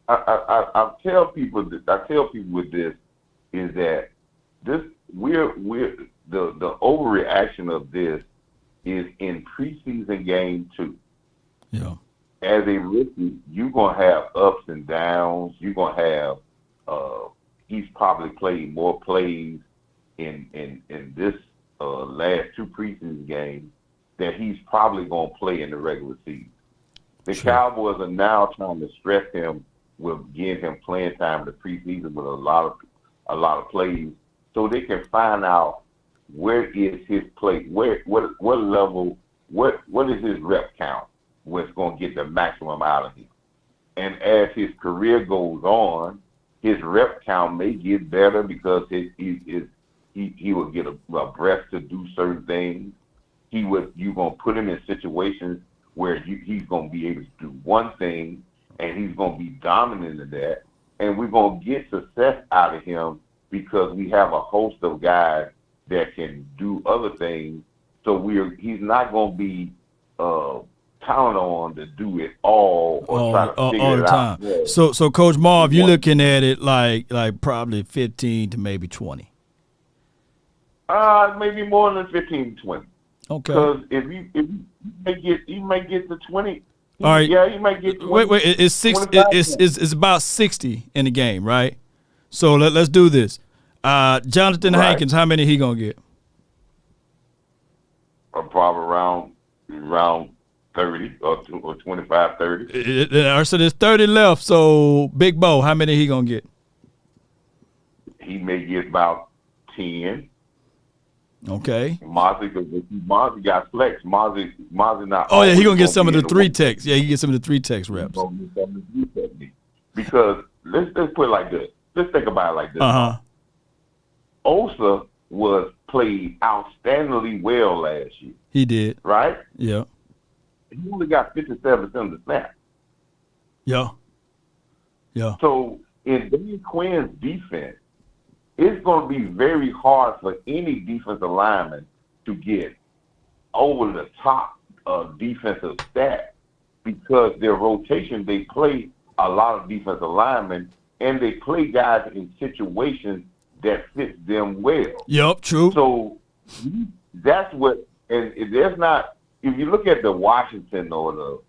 I tell people with this is that we're the overreaction of this is in preseason game 2. Yeah. As a rookie, you're gonna have ups and downs. You're gonna have he's probably played more plays in this last 2 preseason games that he's probably gonna play in the regular season. The Cowboys are now trying to stress him with giving him playing time in the preseason with a lot of plays, so they can find out where is his play, what level, what is his rep count, what's going to get the maximum out of him. And as his career goes on, his rep count may get better because he will get a breath to do certain things. You're going to put him in situations where he's going to be able to do one thing, and he's going to be dominant in that, and we're going to get success out of him because we have a host of guys that can do other things. So he's not going to be counted on to do it all or try to figure all it the time. out. So Coach Marv, you're looking at it like probably 15 to maybe 20. Maybe more than 15 to 20. Okay. Because if you might get to 20. All right. Yeah, you might get 20. Wait. It's 6. It's about 60 in the game, right? So let's do this. Jonathan Hankins, how many he gonna get? Probably around 30 or 25, 30. So there's 30 left. So Big Bo, how many he gonna get? He may get about 10. Okay. Mazi got flex. Mazi not. Oh yeah, he gonna get some of the 3 techs. Yeah, he get some of the 3 techs reps. Because let's put it like this. Let's think about it like this. Osa played outstandingly well last year. He did. Right? Yeah. He only got 57% of the snaps. Yeah. Yeah. So in Dan Quinn's defense, it's going to be very hard for any defensive lineman to get over the top defensive stats because their rotation, they play a lot of defensive linemen, and they play guys in situations that fit them well. Yep, true. So that's what, and there's not. If you look at the Washington or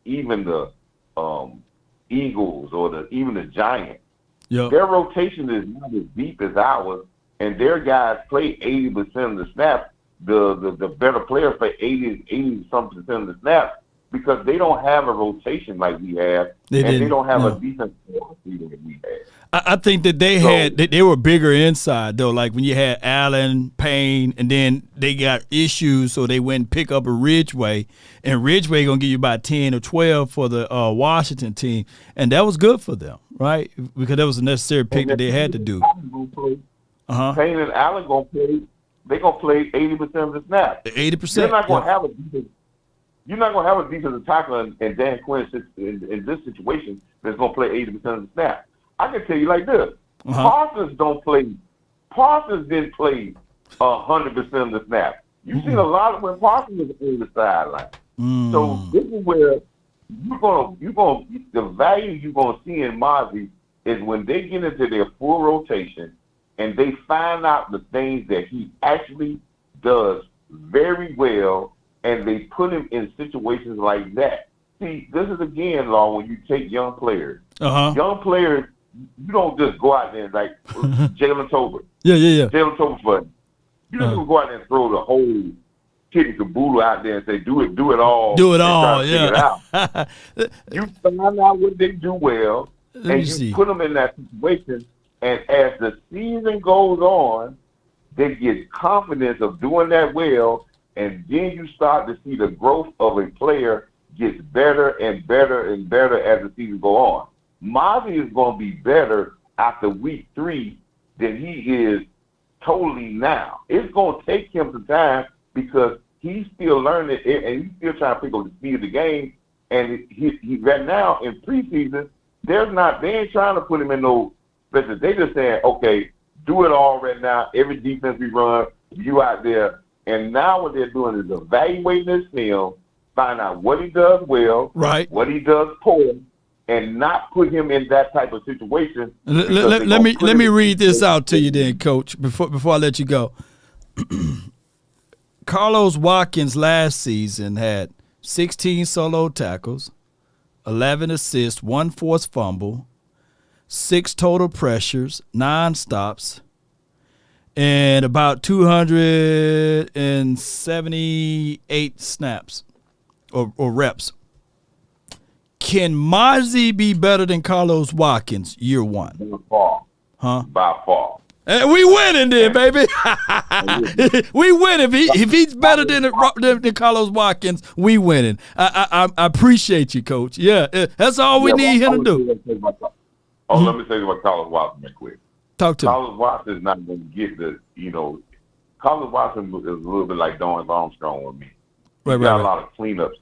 even the Eagles or even the Giants, their rotation is not as deep as ours, and their guys play 80% of the snaps. The better players play 80-something% of the snaps because they don't have a rotation like we have, they don't have a defense that we have. I think that they were bigger inside though. Like when you had Allen, Payne, and then they got issues, so they went and pick up a Ridgeway, and Ridgeway gonna give you about 10 or 12 for the Washington team, and that was good for them, right? Because that was a necessary pick that they had to do. Payne and Allen gonna play. They gonna play 80% of the snaps. 80%. They're not gonna have a defense. You're not going to have a defensive tackle and Dan Quinn in this situation that's going to play 80% of the snap. I can tell you like this. Parsons didn't play 100% of the snap. You've seen a lot of when Parsons was on the sideline. So this is where the value you're gonna see in Mazi is when they get into their full rotation and they find out the things that he actually does very well, and they put him in situations like that. See, this is again, Law, when you take young players. Young players, you don't just go out there like Jalen Tolbert. Yeah. Jalen Tolbert, but you don't go out there and throw the whole kitty caboodle out there and say, do it all. Do it all, yeah. You find out what they do well, and you put them in that situation, and as the season goes on, they get confidence of doing that well, and then you start to see the growth of a player gets better and better and better as the season go on. Mazi is going to be better after week 3 than he is totally now. It's going to take him some time because he's still learning and he's still trying to pick up the speed of the game. And he right now in preseason, they ain't trying to put him in no special. They just saying, okay, do it all right now. Every defense we run, you out there. And now what they're doing is evaluating his film, find out what he does well, right, what he does poor, and not put him in that type of situation. Let me read this out to you then, Coach, before I let you go. Carlos Watkins last season had 16 solo tackles, 11 assists, 1 forced fumble, 6 total pressures, 9 stops, and about 278 snaps or reps. Can Mazi be better than Carlos Watkins year 1? By far. Huh? By far. And we winning then, baby. We win. If he's better than Carlos Watkins, we winning. I appreciate you, Coach. Yeah, that's all we need him to do. Let me say about Carlos Watson real quick. Talk to me. Carlos Watson is not going to get Carlos Watson is a little bit like Dorrance Armstrong with me. He's got a lot of cleanups.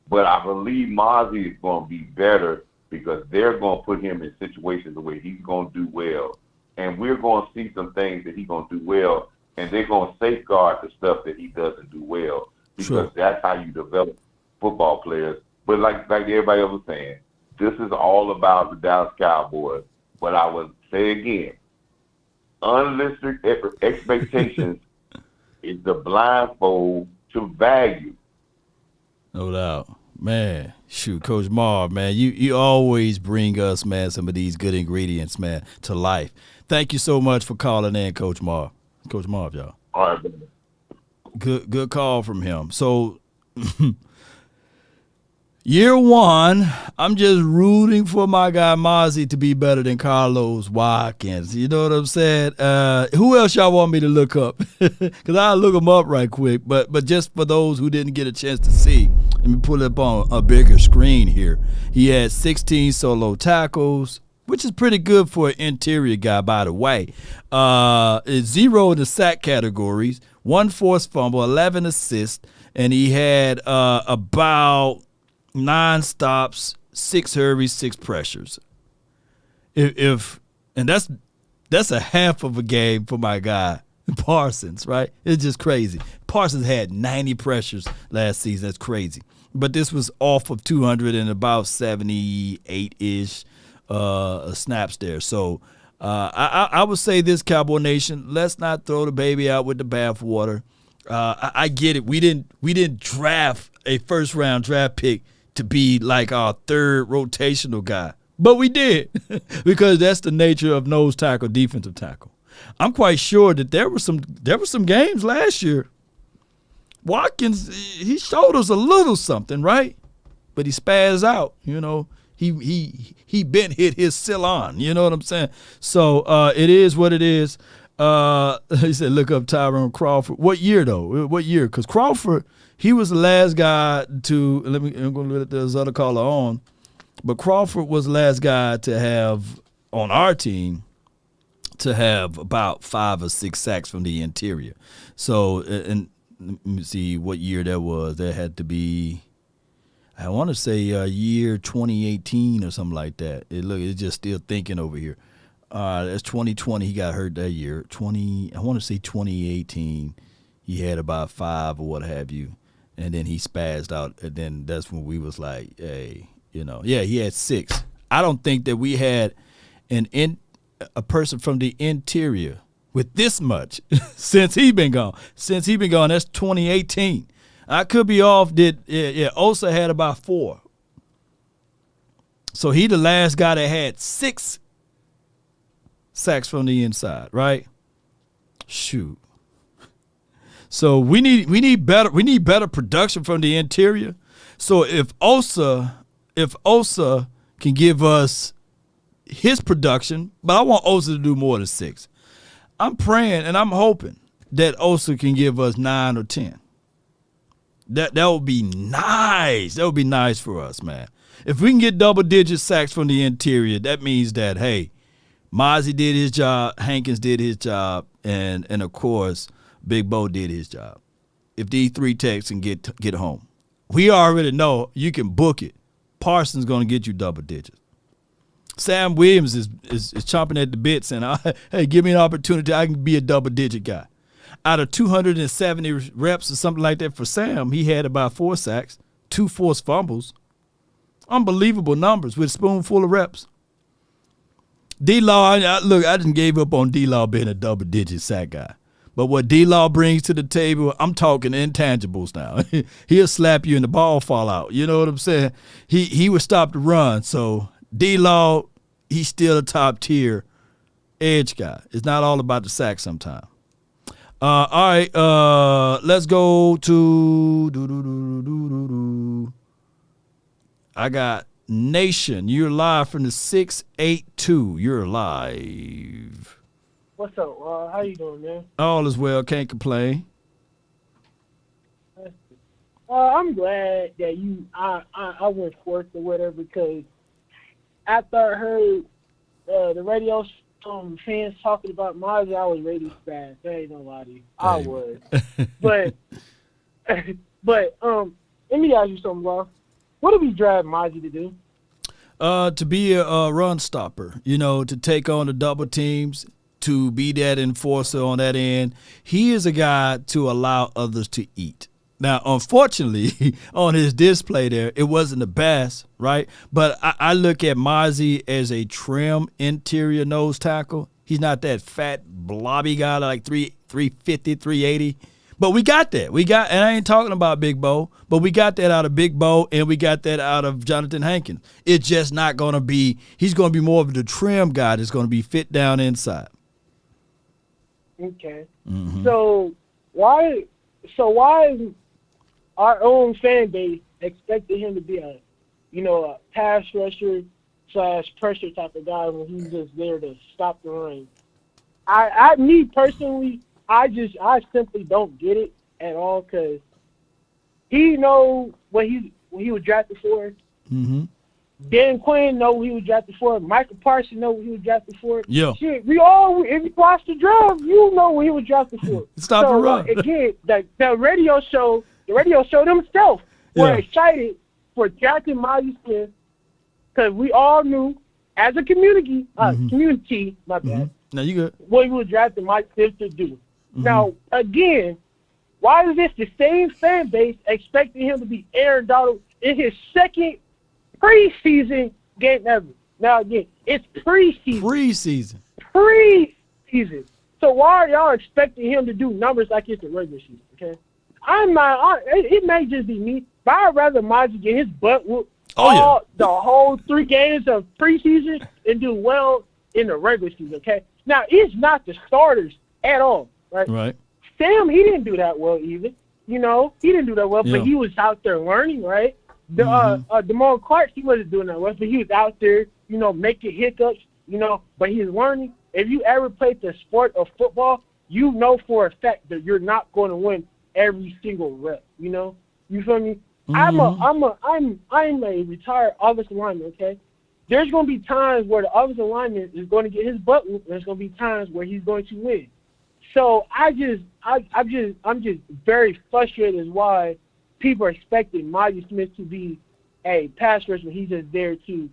But I believe Mazi is going to be better because they're going to put him in situations where he's going to do well. And we're going to see some things that he's going to do well, and they're going to safeguard the stuff that he doesn't do well because that's how you develop football players. But like everybody else was saying, this is all about the Dallas Cowboys. But I would say again, unlisted expectations is the blindfold to value. No doubt. Man, shoot, Coach Marv, man, you always bring us, man, some of these good ingredients, man, to life. Thank you so much for calling in, Coach Marv. Coach Marv, y'all. All right, baby. Good call from him. So, year 1, I'm just rooting for my guy Mazi to be better than Carlos Watkins. You know what I'm saying? Who else y'all want me to look up? Because I'll look them up right quick. But just for those who didn't get a chance to see, let me pull it up on a bigger screen here. He had 16 solo tackles, which is pretty good for an interior guy, by the way. 0 in the sack categories, 1 forced fumble, 11 assists, and he had about 9 stops, 6 hurries, 6 pressures. And that's a half of a game for my guy Parsons, right? It's just crazy. Parsons had 90 pressures last season. That's crazy. But this was off of 200 and about 78-ish snaps there. So I would say this, Cowboy Nation, let's not throw the baby out with the bathwater. I get it. We didn't draft a first-round draft pick to be like our 3rd rotational guy. But we did because that's the nature of nose tackle, defensive tackle. I'm quite sure that there were some games last year. Watkins, he showed us a little something, right? But he spazzed out, you know. He been hit his Ceylon, you know what I'm saying? So it is what it is. He said, look up Tyrone Crawford. What year though? What year? Because Crawford, he was the last guy to. I'm going to let this other caller on, but Crawford was the last guy to have on our team to have about 5 or 6 sacks from the interior. So and let me see what year that was. That had to be, I want to say year 2018 or something like that. It's just still thinking over here. That's 2020. He got hurt that year. I want to say 2018. He had about 5 or what have you, and then he spazzed out. And then that's when we was like, hey, he had 6. I don't think that we had a person from the interior with this much since he been gone. That's 2018. I could be off. Osa had about 4. So he the last guy that had 6 sacks from the inside, right? Shoot. So we need better production from the interior. So if Osa can give us his production, but I want Osa to do more than 6. I'm praying and I'm hoping that Osa can give us 9 or 10. That would be nice. That would be nice for us, man. If we can get double-digit sacks from the interior, that means that, hey, Mazi did his job, Hankins did his job, and of course, Big Bo did his job. If these 3 techs can get home, we already know you can book it. Parsons going to get you double digits. Sam Williams is chomping at the bit saying, hey, give me an opportunity. I can be a double-digit guy. Out of 270 reps or something like that for Sam, he had about 4 sacks, 2 forced fumbles. Unbelievable numbers with a spoonful of reps. D-Law, I just gave up on D-Law being a double-digit sack guy. But what D-Law brings to the table, I'm talking intangibles now. He'll slap you and the ball fall out. You know what I'm saying? He would stop the run. So D-Law, he's still a top-tier edge guy. It's not all about the sack sometimes. All right, let's go to I got Nation. You're live from the 682. You're live. What's up? How you doing, man? All is well. Can't complain. I'm glad that I went forth or whatever, because after I heard the radio fans talking about Mazi, I was ready to spaz. That ain't no lie to you. I was. But let me ask you something, bro. What do we drive Mazi to do? To be a run stopper, to take on the double teams, to be that enforcer on that end. He is a guy to allow others to eat. Now, unfortunately, on his display there, it wasn't the best, right? But I look at Mazi as a trim interior nose tackle. He's not that fat, blobby guy like 350, 380. But we got that. And I ain't talking about Big Bo, but we got that out of Big Bo, and we got that out of Jonathan Hankins. It's just not going to be – he's going to be more of the trim guy that's going to be fit down inside. Okay. Mm-hmm. So why is our own fan base expecting him to be a pass rusher / pressure type of guy when he's just there to stop the run? Me personally, I simply don't get it at all, because he know what he was drafted for. Mm-hmm. Dan Quinn know what he was drafted for. Michael Parsons know what he was drafted for. Yeah. Shit, if you watch the draft, you know what he was drafted for. Stop the run. Again, the radio show themselves were excited for drafting Mazi Smith, because we all knew as a community, my bad. Mm-hmm. No, you good. What he was drafting Mazi Smith to do. Mm-hmm. Now, again, why is this the same fan base expecting him to be Aaron Donald in his second preseason game ever? Now, again, it's preseason. Preseason. So why are y'all expecting him to do numbers like it's the regular season, okay? It may just be me, but I'd rather Mazi get his butt whooped the whole 3 games of preseason and do well in the regular season, okay? Now, it's not the starters at all, right? Right. Sam, he didn't do that well either. He didn't do that well, but he was out there learning, right? Damone Clark, he wasn't doing that well, but he was out there, making hiccups, but he's learning. If you ever played the sport of football, you know for a fact that you're not going to win every single rep. You feel me? Mm-hmm. I'm a retired offensive lineman. Okay, there's going to be times where the offensive lineman is going to get his butt whooped, and there's going to be times where he's going to win. So I'm just very frustrated as why people are expecting Mazi Smith to be a pass rusher when he's just there to,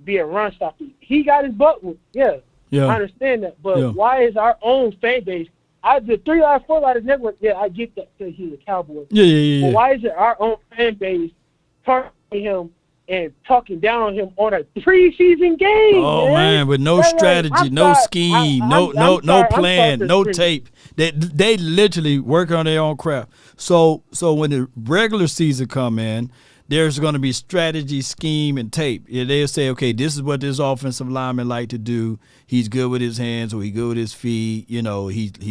be a run stopper. He got his butt whooped. Yeah. I understand that. But why is our own fan base, the 3 out of 4 Lighters Network, I get that because he's a Cowboy. Yeah. But why is it our own fan base targeting him and talking down on him on a preseason game? Oh man, with no strategy, no scheme, no plan, no tape. They literally work on their own craft. So when the regular season come in, there's going to be strategy, scheme, and tape. They'll say, okay, this is what this offensive lineman like to do. He's good with his hands, or he good with his feet. He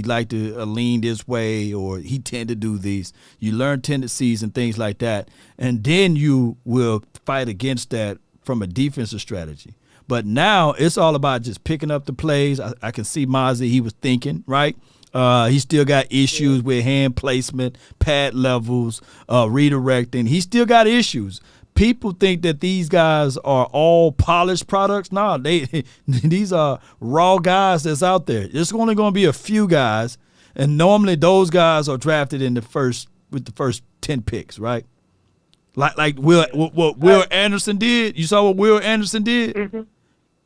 like to lean this way, or he tend to do these. You learn tendencies and things like that, and then you will fight against that from a defensive strategy. But now it's all about just picking up the plays. I can see Mazi, he was thinking, right? He still got issues with hand placement, pad levels, redirecting. He still got issues. People think that these guys are all polished products. No, these are raw guys that's out there. There's only going to be a few guys, and normally those guys are drafted in the first 10 picks, right? Like what Will Anderson did. You saw what Will Anderson did? Mm-hmm.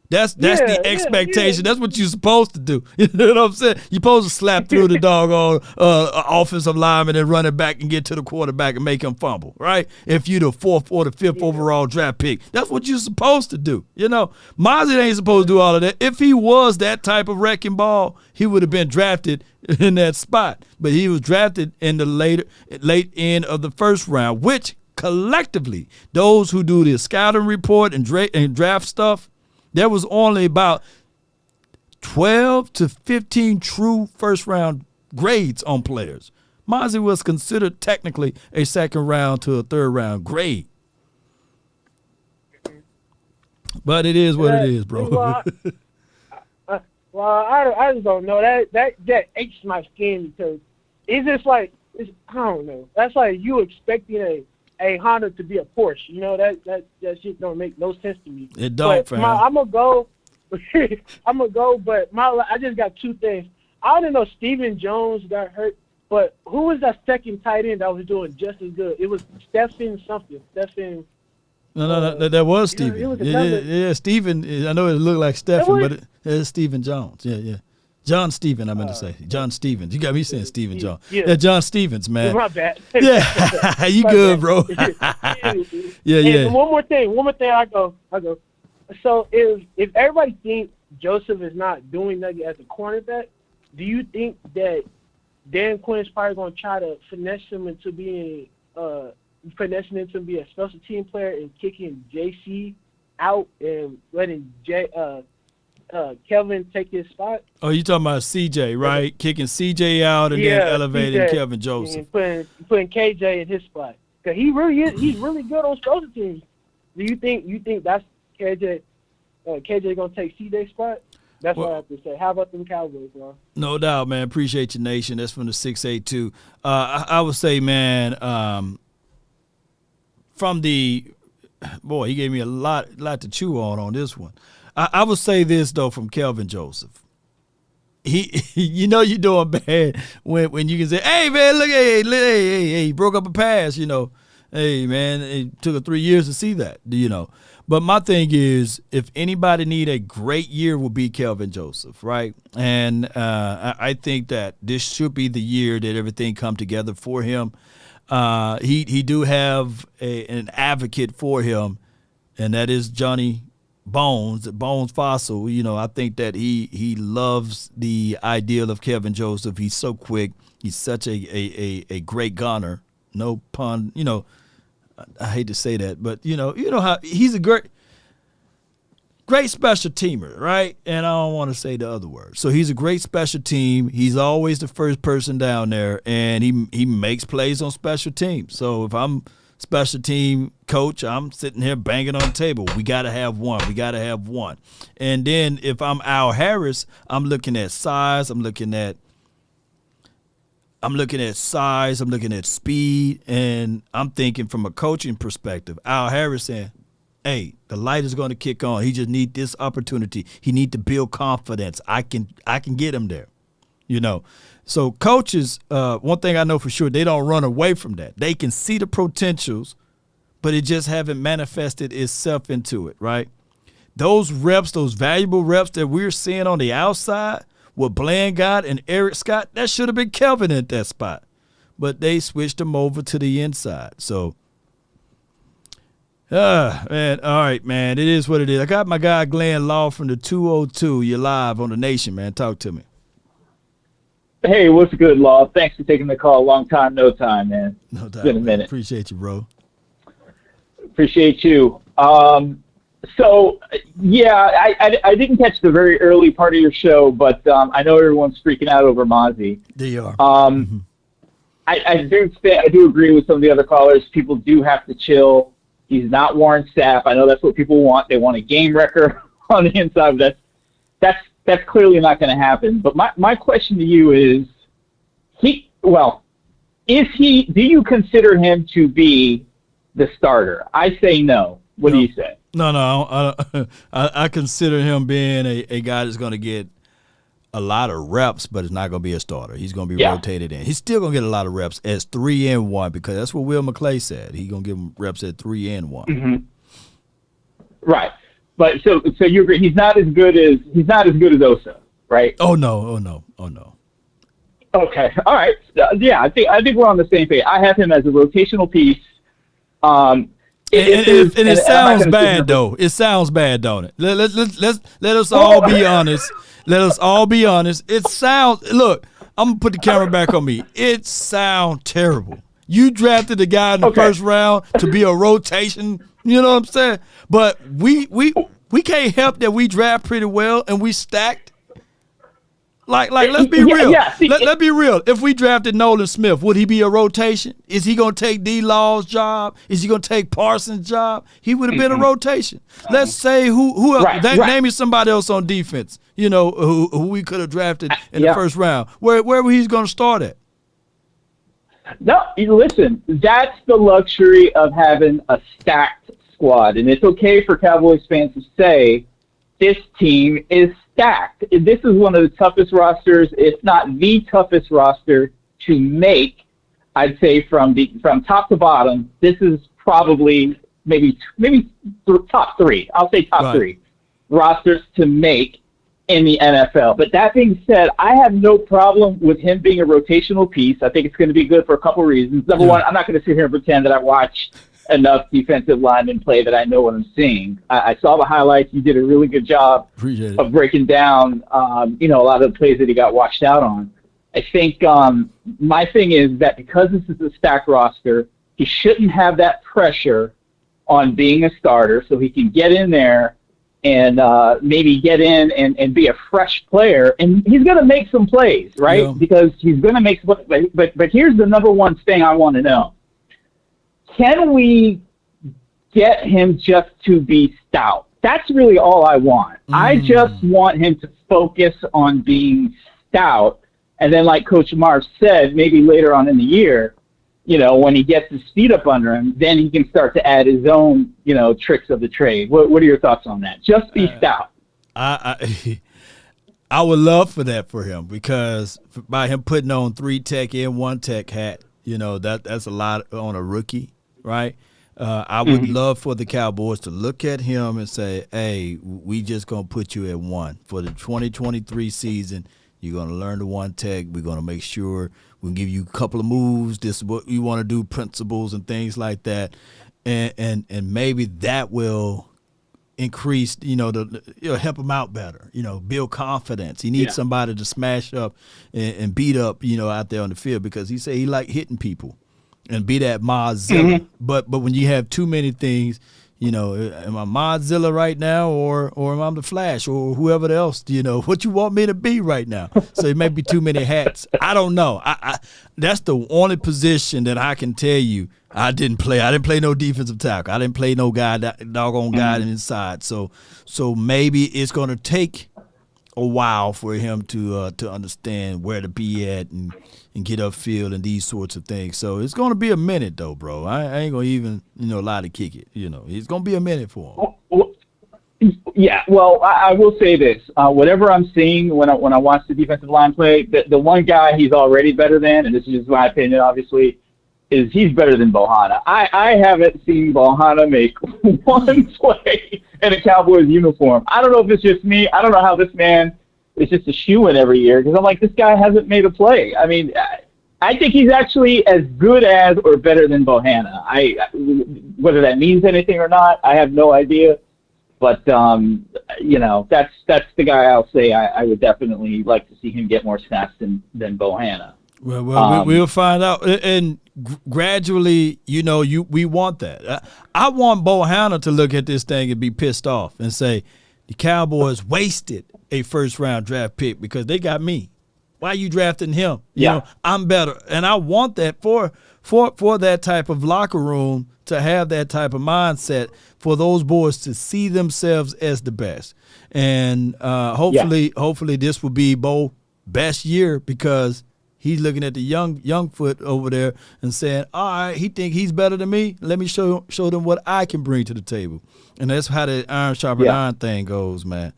That's the expectation. That's what you're supposed to do. You know what I'm saying? You're supposed to slap through the doggone offensive lineman and run it back and get to the quarterback and make him fumble, right? If you're the 4th or the 5th overall draft pick. That's what you're supposed to do. Mazi ain't supposed to do all of that. If he was that type of wrecking ball, he would have been drafted in that spot. But he was drafted in the late end of the first round, which collectively, those who do the scouting report and draft stuff, there was only about 12 to 15 true first-round grades on players. Mazi was considered technically a second-round to a third-round grade. But it is what it is, bro. I just don't know. That aches my skin because it's just like, I don't know. That's like you expecting a Honda to be a Porsche. That shit don't make no sense to me. It don't, fam. I'm gonna go. But I just got 2 things. I don't know. Stephen Jones got hurt, but who was that second tight end that was doing just as good? It was Stephen something. No, that was Stephen. Yeah, Stephen. I know it looked like Stephen, but it's Stephen Jones. Yeah. John Stephen, I meant to say. John Stevens. You got me saying Stephen Jones. Yeah, John Stevens, man. My bad. Yeah, you good, bro. Yeah. And one more thing. I go. So if everybody thinks Joseph is not doing nothing as a cornerback, do you think that Dan Quinn's probably going to try to finesse him into being a special team player and kicking JC out and letting Kevin take his spot? Oh, you talking about CJ, right? Kicking CJ out and then elevating CJ, Kevin Joseph. And putting KJ in his spot. Because he's really good on special teams. Do you think that's KJ gonna take CJ's spot? That's what I have to say. How about them Cowboys, bro? No doubt, man. Appreciate your nation. That's from the 682. I would say, man, from the boy, he gave me a lot to chew on this one. I would say this though from Kelvin Joseph. You're doing bad when you can say, hey man, look, hey, he broke up a pass, Hey man, it took 3 years to see that, But my thing is, if anybody need a great year, will be Kelvin Joseph, right? And I think that this should be the year that everything come together for him. He do have an advocate for him, and that is Johnny Bones Fossil. I think that he loves the ideal of Kelvin Joseph. He's so quick. He's such a great gunner. No pun. I hate to say that, but you know how he's a great special teamer, right? And I don't want to say the other word. So he's a great special team. He's always the first person down there, and he makes plays on special teams. So if I'm special team coach, I'm sitting here banging on the table. We got to have one. And then if I'm Al Harris, I'm looking at size. I'm looking at size. I'm looking at speed. And I'm thinking from a coaching perspective, Al Harris saying, hey, the light is going to kick on. He just need this opportunity. He need to build confidence. I can get him there. you know. So coaches, one thing I know for sure, they don't run away from that. They can see the potentials, but it just haven't manifested itself into it, right? Those reps, those valuable reps that we're seeing on the outside with Blandgott and Eric Scott, that should have been Kelvin at that spot. But they switched him over to the inside. So, man, all right, man, it is what it is. I got my guy Glenn Law from the 202. You're live on the Nation, man. Talk to me. Hey, what's good, Law? Thanks for taking the call. Long time, no time, man. No doubt. It's been a minute. Appreciate you, bro. Appreciate you. So, yeah, I didn't catch the very early part of your show, but I know everyone's freaking out over Mazi. They are. I do agree with some of the other callers. People do have to chill. He's not Warren Sapp. I know that's what people want. They want a game wrecker on the inside, but that's clearly not going to happen. But my question to you is, do you consider him to be the starter? I say no. What do you say? No, I consider him being a guy that's going to get a lot of reps, but it's not going to be a starter. He's going to be rotated in. He's still going to get a lot of reps as 3 and 1 because that's what Will McClay said. He's going to give him reps at 3 and 1. Mm-hmm. Right, but so you agree he's not as good as Osa, right? Oh no. Okay, all right. Yeah, I think we're on the same page. I have him as a rotational piece. It sounds bad though. It sounds bad, don't it? Let us all be honest. Let us all be honest. It sounds. Look, I'm gonna put the camera back on me. It sounds terrible. You drafted the guy in the first round to be a rotation. You know what I'm saying? But we can't help that we draft pretty well and we stacked. Like let's be real. Yeah, let's be real. If we drafted Nolan Smith, would he be a rotation? Is he going to take D-Law's job? Is he going to take Parsons' job? He would have been a rotation. Let's say who else? Name me somebody else on defense, you know, who we could have drafted in the first round. Where he's going to start at? No, listen, that's the luxury of having a stacked squad. And it's okay for Cowboys fans to say this team is stacked. This is one of the toughest rosters, if not the toughest roster to make. I'd say from top to bottom, this is probably maybe top 3. I'll say top 3 rosters to make in the NFL. But that being said, I have no problem with him being a rotational piece. I think it's going to be good for a couple reasons. Number one, I'm not going to sit here and pretend that I watched enough defensive linemen play that I know what I'm seeing. I saw the highlights. You did a really good job of breaking down, a lot of the plays that he got washed out on. I think my thing is that because this is a stacked roster, he shouldn't have that pressure on being a starter, so he can get in there and maybe get in and be a fresh player. And he's going to make some plays, right? Yeah. Because he's going to make some plays. But here's the number one thing I want to know. Can we get him just to be stout? That's really all I want. I just want him to focus on being stout. And then like Coach Marv said, maybe later on in the year, when he gets his feet up under him, then he can start to add his own, tricks of the trade. What are your thoughts on that? Just be stout. I would love for that for him because by him putting on 3 tech and 1 tech hat, that's a lot on a rookie. Right? I would love for the Cowboys to look at him and say, hey, we just going to put you at 1. For the 2023 season, you're going to learn the 1 tech. We're going to make sure we'll give you a couple of moves. This is what you want to do, principles and things like that. And maybe that will increase, help him out better, build confidence. He needs somebody to smash up and beat up, out there on the field because he said he like hitting people. And be that Mozilla. But when you have too many things, am I Mozilla right now or am I the Flash or whoever else, what you want me to be right now? So it may be too many hats. I don't know. I that's the only position that I can tell you I didn't play. I didn't play no defensive tackle. I didn't play no doggone guy inside. So maybe it's going to take a while for him to understand where to be at and get upfield and these sorts of things. So it's going to be a minute, though, bro. I ain't going to even, lie to kick it. It's going to be a minute for him. Yeah, well, I will say this. Whatever I'm seeing when I watch the defensive line play, the one guy he's already better than, and this is just my opinion, obviously, is he's better than Bohanna. I haven't seen Bohanna make one play in a Cowboys uniform. I don't know if it's just me. I don't know how this man is just a shoo-in every year, because I'm like, this guy hasn't made a play. I mean, I think he's actually as good as or better than Bohanna. Whether that means anything or not, I have no idea. But, that's the guy I'll say I would definitely like to see him get more snaps than Bohanna. Well, we'll find out. And gradually, we want that. I want Bohanna to look at this thing and be pissed off and say, the Cowboys wasted a first-round draft pick because they got me. Why are you drafting him? I'm better. And I want that for that type of locker room to have that type of mindset for those boys to see themselves as the best. And hopefully this will be Bo's best year because he's looking at the young foot over there and saying, all right, he think he's better than me. Let me show them what I can bring to the table. And that's how the iron sharpen iron thing goes, man.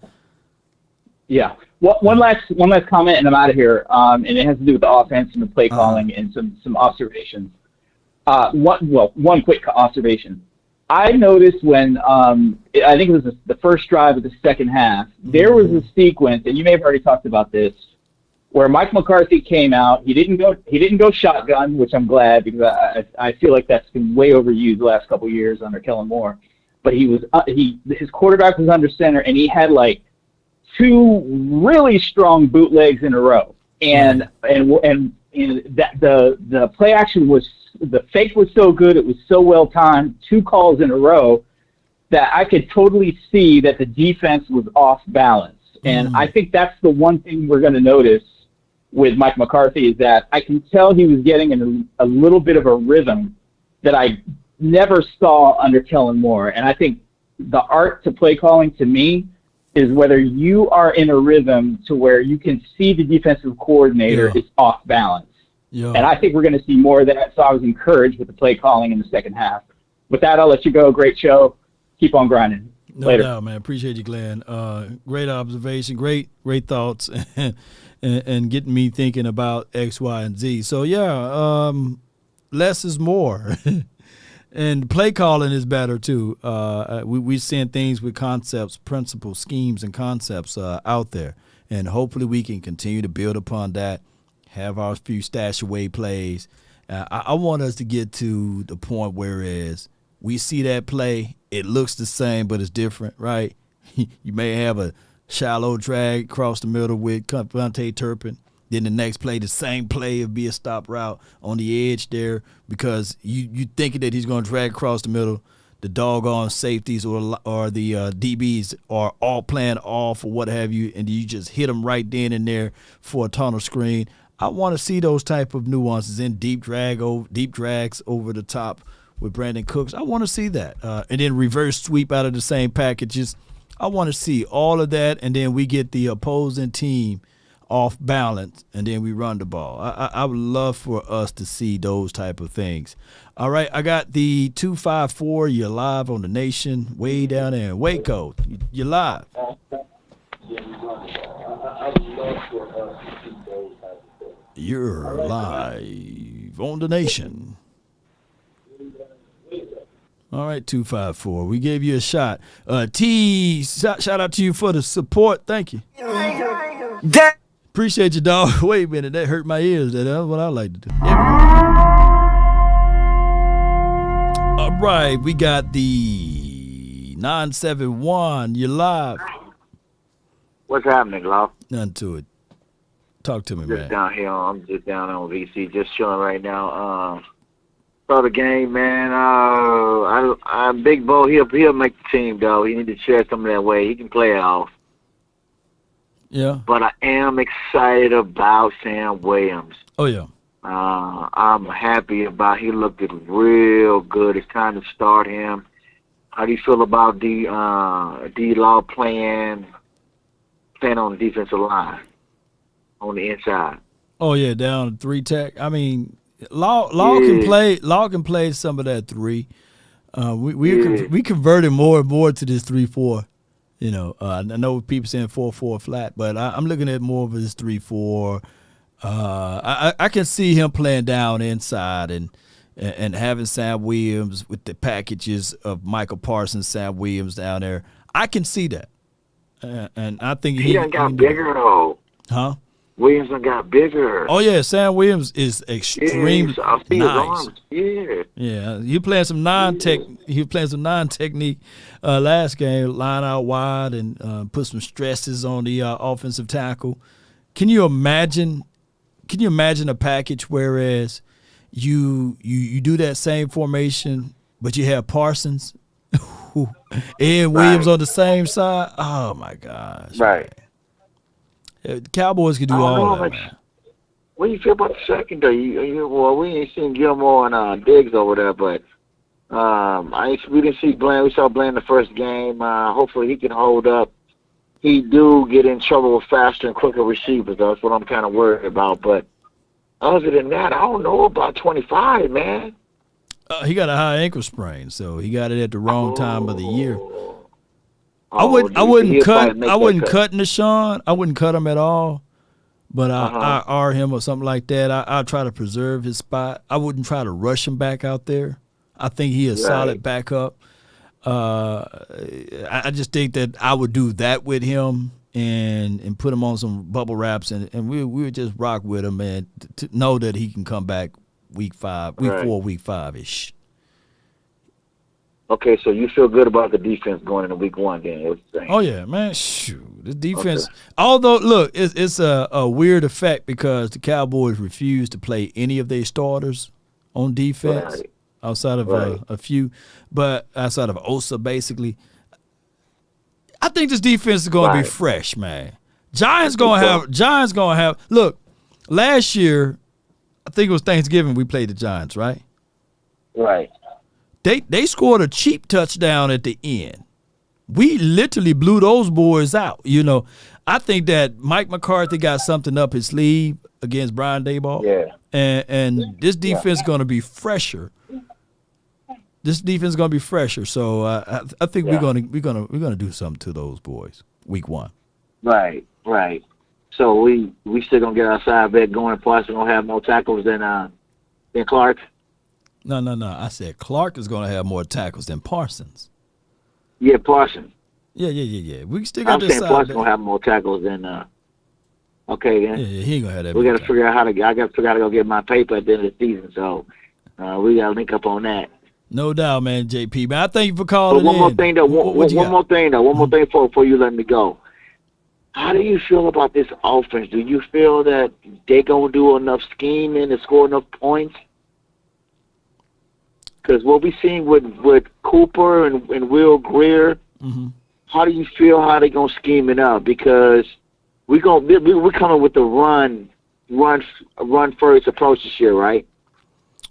Yeah. Well, one last comment, and I'm out of here. And it has to do with the offense and the play calling and some observations. One quick observation. I noticed when I think it was the first drive of the second half, there was a sequence, and you may have already talked about this, where Mike McCarthy came out. He didn't go shotgun, which I'm glad because I feel like that's been way overused the last couple of years under Kellen Moore. But his quarterback was under center, and he had like two really strong bootlegs in a row, and that the play action was, the fake was so good, it was so well timed, two calls in a row, that I could totally see that the defense was off balance. And I think that's the one thing we're going to notice with Mike McCarthy is that I can tell he was getting in a little bit of a rhythm that I never saw under Kellen Moore. And I think the art to play calling to me is whether you are in a rhythm to where you can see the defensive coordinator is off balance. Yeah. And I think we're going to see more of that. So I was encouraged with the play calling in the second half. With that, I'll let you go. Great show. Keep on grinding. No doubt, man. Appreciate you, Glenn. Great observation. Great thoughts. And getting me thinking about X, Y, and Z. So, less is more. And play calling is better, too. We're seeing things with concepts, principles, schemes, and concepts out there. And hopefully we can continue to build upon that, have our few stash away plays. I want us to get to the point where we see that play, it looks the same, but it's different, right? You may have a shallow drag across the middle with Vontae Turpin. Then the next play, the same play, will be a stop route on the edge there because you thinking that he's going to drag across the middle. The doggone safeties or the DBs are all playing off or what have you, and you just hit them right then and there for a tunnel screen. I want to see those type of nuances in deep drags over the top with Brandon Cooks. I want to see that. And then reverse sweep out of the same packages. I want to see all of that, and then we get the opposing team off balance, and then we run the ball. I would love for us to see those type of things. All right, I got the 254. You're live on the Nation, way down there in Waco. You're live. You're live on the Nation. All right, 254. We gave you a shot. T, shout out to you for the support. Thank you. Appreciate you, dog. Wait a minute, that hurt my ears. That's what I like to do. All right, we got the 971. You're live. What's happening, Love? Nothing to it. Talk to me, man. Down here, I'm just down on VC, just chilling right now. Saw the game, man. Big Bo, he'll make the team, though. He need to share some of that way. He can play it off. Yeah. But I am excited about Sam Williams. Oh, yeah. I'm happy about he looked real good. It's time to start him. How do you feel about D-Law playing on the defensive line on the inside? Oh, yeah, down 3 tech. I mean, Law can play some of that 3. We converted more and more to this 3-4. You know, I know people saying 4-4 flat, but I'm looking at more of his 3-4. I can see him playing down inside and having Sam Williams with the packages of Michael Parsons, Sam Williams down there. I can see that, and I think he done got bigger though. Huh? Williams done got bigger. Oh yeah, Sam Williams is extremely nice. Yeah. You playing some non-technique last game, line out wide and put some stresses on the offensive tackle. Can you imagine a package whereas you do that same formation, but you have Parsons and Williams on the same side? Oh my gosh! Right. The Cowboys could do all that, man. What do you feel about the secondary? Well, we ain't seen Gilmore and Diggs over there, but we didn't see Bland. We saw Bland the first game. Hopefully he can hold up. He do get in trouble with faster and quicker receivers. That's what I'm kind of worried about. But other than that, I don't know about 25, man. He got a high ankle sprain, so he got it at the wrong time of the year. I wouldn't cut Nashawn. I wouldn't cut him at all. But I R him or something like that. I'll try to preserve his spot. I wouldn't try to rush him back out there. I think he is solid backup. I just think that I would do that with him and put him on some bubble wraps and we would just rock with him and to know that he can come back week 4, week 5-ish. Okay, so you feel good about the defense going into week 1 then? Oh, yeah, man. Shoot. The defense, although, look, it's a weird effect because the Cowboys refuse to play any of their starters on defense outside of a few, but outside of Osa, basically. I think this defense is going to be fresh, man. Giants going to have, look, last year, I think it was Thanksgiving we played the Giants, right? Right. They scored a cheap touchdown at the end. We literally blew those boys out. You know, I think that Mike McCarthy got something up his sleeve against Brian Daboll. Yeah. And this defense is going to be fresher. This defense is going to be fresher. So I think we're gonna do something to those boys week 1. Right. So we still gonna get our side bet going. Plus, we're gonna have more tackles than Clark. No. I said Clark is going to have more tackles than Parsons. Yeah, Parsons. Yeah. We still got this side. I'm saying Parsons going to have more tackles than okay, then. Yeah, he ain't going to have that. We got to figure out I got to figure out to go get my paper at the end of the season, so we got to link up on that. No doubt, man, JP. Man, I thank you for calling in. One more thing, before you let me go. How do you feel about this offense? Do you feel that they're going to do enough scheming to score enough points? Because what we seen with Cooper and Will Greer, how do you feel how they gonna scheme it up? Because we're coming with the run first approach this year, right?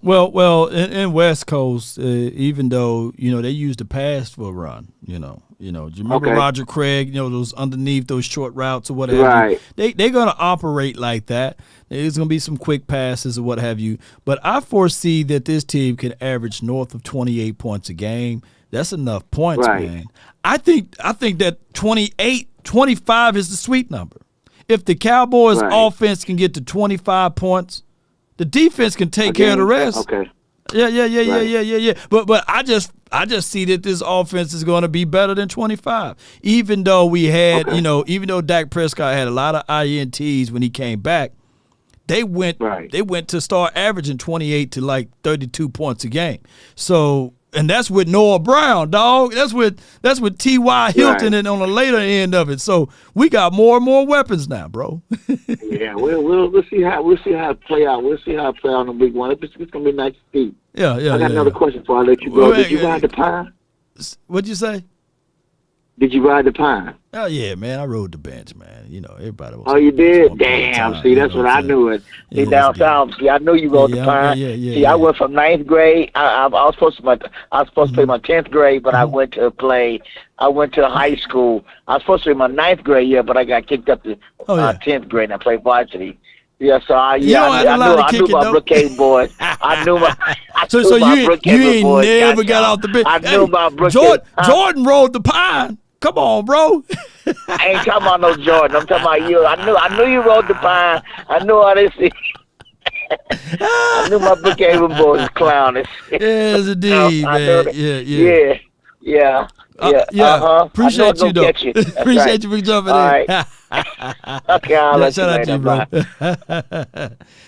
Well, in West Coast, even though they use the pass for a run, do you remember Roger Craig? Those underneath those short routes or whatever. Right. They're gonna operate like that. There's gonna be some quick passes or what have you. But I foresee that this team can average north of 28 points a game. That's enough points, man. I think that 25 is the sweet number. If the Cowboys offense can get to 25 points, the defense can take care of the rest. Okay. Yeah. But I just see that this offense is going to be better than 25. Even though we had, even though Dak Prescott had a lot of INTs when he came back, they went to start averaging 28 to like 32 points a game. So, and that's with Noah Brown, dog. That's with T.Y. Hilton and on the later end of it. So we got more and more weapons now, bro. Yeah, we'll see how it play out. We'll see how it play out in week 1. It's gonna be nice to see. Yeah. I got another question before I let you go. Did you ride the pine? What'd you say? Did you ride the pine? Oh yeah, man. I rode the bench, man. Everybody was. Oh, you did? Damn. See, that's what I knew it. See, downtown. See, I knew you rode the pine. See, I went from 9th grade. I was supposed to play my 10th grade, but I went to high school. I was supposed to play my 9th grade year, but I got kicked up to 10th grade and I played varsity. Yeah, so I knew my Brookhaven boys. I knew my you ain't never got out the bench. I knew about Brookhaven. Jordan rode the pine. Come on, bro. I ain't talking about no Jordan. I'm talking about you. I knew you rode the pine. I knew all this. I knew my Brookhaven boy was clowning. Yes, indeed, man. Yeah. Appreciate you, though. Appreciate you for jumping all in. Right. Okay, I'll let shout out to you, bro. Bye.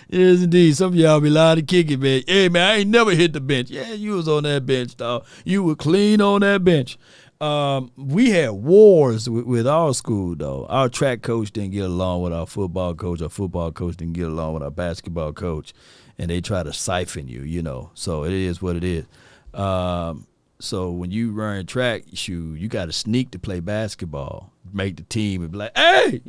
Yes, indeed. Some of y'all be lying to kick it, man. Hey, man, I ain't never hit the bench. Yeah, you was on that bench, dog. You were clean on that bench. We had wars with our school, though. Our track coach didn't get along with our football coach. Our football coach didn't get along with our basketball coach. And they try to siphon you, you know. So it is what it is. So when you run track, you got to sneak to play basketball, make the team, and be like, hey!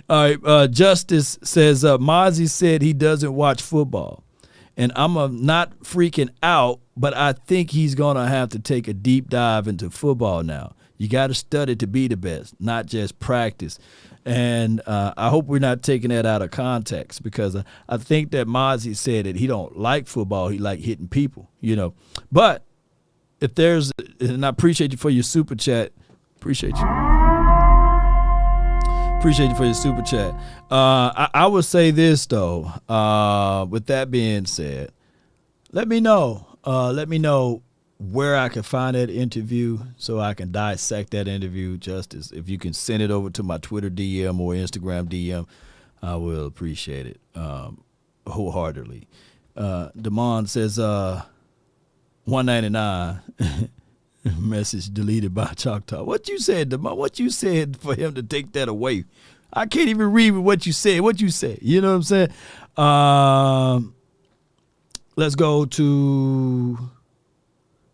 All right, Justice says, Mazi said he doesn't watch football. And I'm not freaking out, but I think he's going to have to take a deep dive into football now. You got to study to be the best, not just practice. And I hope we're not taking that out of context, because I think that Mazi said that he don't like football. He like hitting people, you know. But if there's – and I appreciate you for your super chat. Appreciate you. Appreciate you for your super chat. I would say this, though. With that being said, let me know. Let me know where I can find that interview so I can dissect that interview. Justice, if you can send it over to my Twitter DM or Instagram DM, I will appreciate it wholeheartedly. Damon says 199 message deleted by Choctaw. What you said, Damon? What you said for him to take that away? I can't even read what you said. What you said? You know what I'm saying? Let's go to.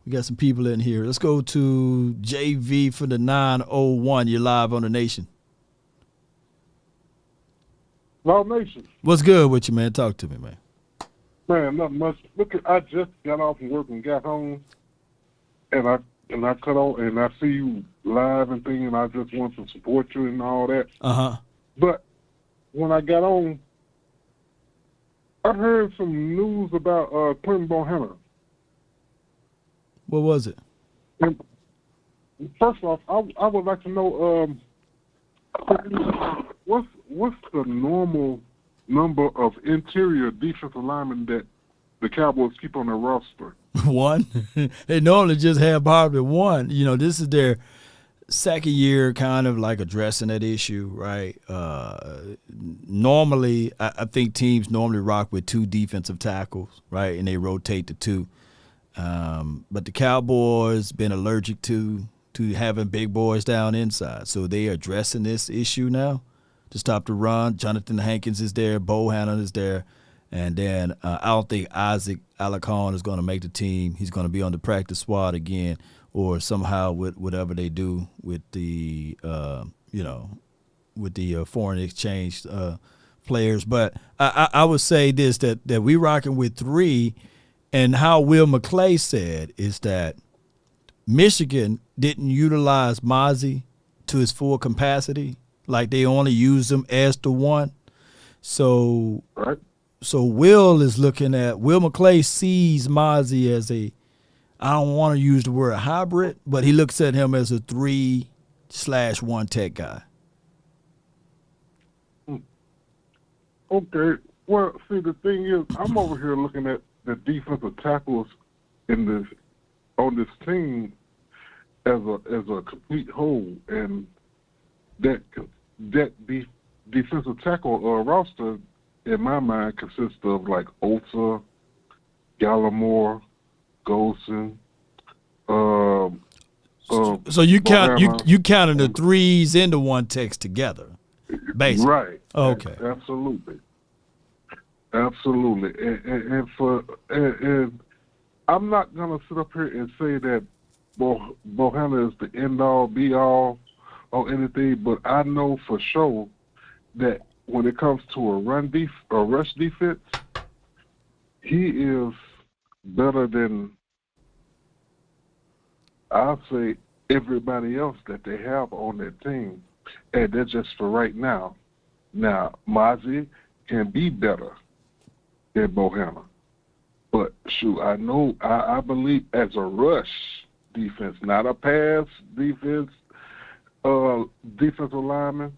We got some people in here. Let's go to JV for the 901. You're live on the Nation. Live Nation. What's good with you, man? Talk to me, man. Man, not much. Look, I just got off from work and got home, and I cut on and I see you live and thing, and I just want to support you and all that. But when I got on, I heard some news about Clinton Bohanna. What was it? And first off, I would like to know what's the normal number of interior defensive linemen that the Cowboys keep on their roster? One. They normally just have probably one. You know, this is their second year kind of like addressing that issue, right? Normally, I think teams normally rock with two defensive tackles, right? And they rotate to two. But the Cowboys been allergic to having big boys down inside. So they are addressing this issue now to stop the run. Jonathan Hankins is there. Bohanna is there. And then I don't think Isaac Alacon is going to make the team. He's going to be on the practice squad again, or somehow with whatever they do with the, foreign exchange players. But I would say this, that we rocking with three, and how Will McClay said is that Michigan didn't utilize Mazi to his full capacity. Like they only used him as the one. So Will is looking at, Will McClay sees Mazi as I don't want to use the word hybrid, but he looks at him as a 3/1 tech guy. Okay. Well, see, the thing is, I'm over here looking at the defensive tackles on this team as a complete whole, and that defensive tackle roster, in my mind, consists of like Osa, Gallimore, Golson. So you counted the threes and the one text together, basically. Right. Okay. Absolutely. And I'm not gonna sit up here and say that Bohanna is the end all be all or anything, but I know for sure that when it comes to a rush defense, he is better than, I'll say, everybody else that they have on their team. And that's just for right now. Now, Mazi can be better than Bohanna. But, shoot, I believe as a rush defense, not a pass defense, defensive lineman,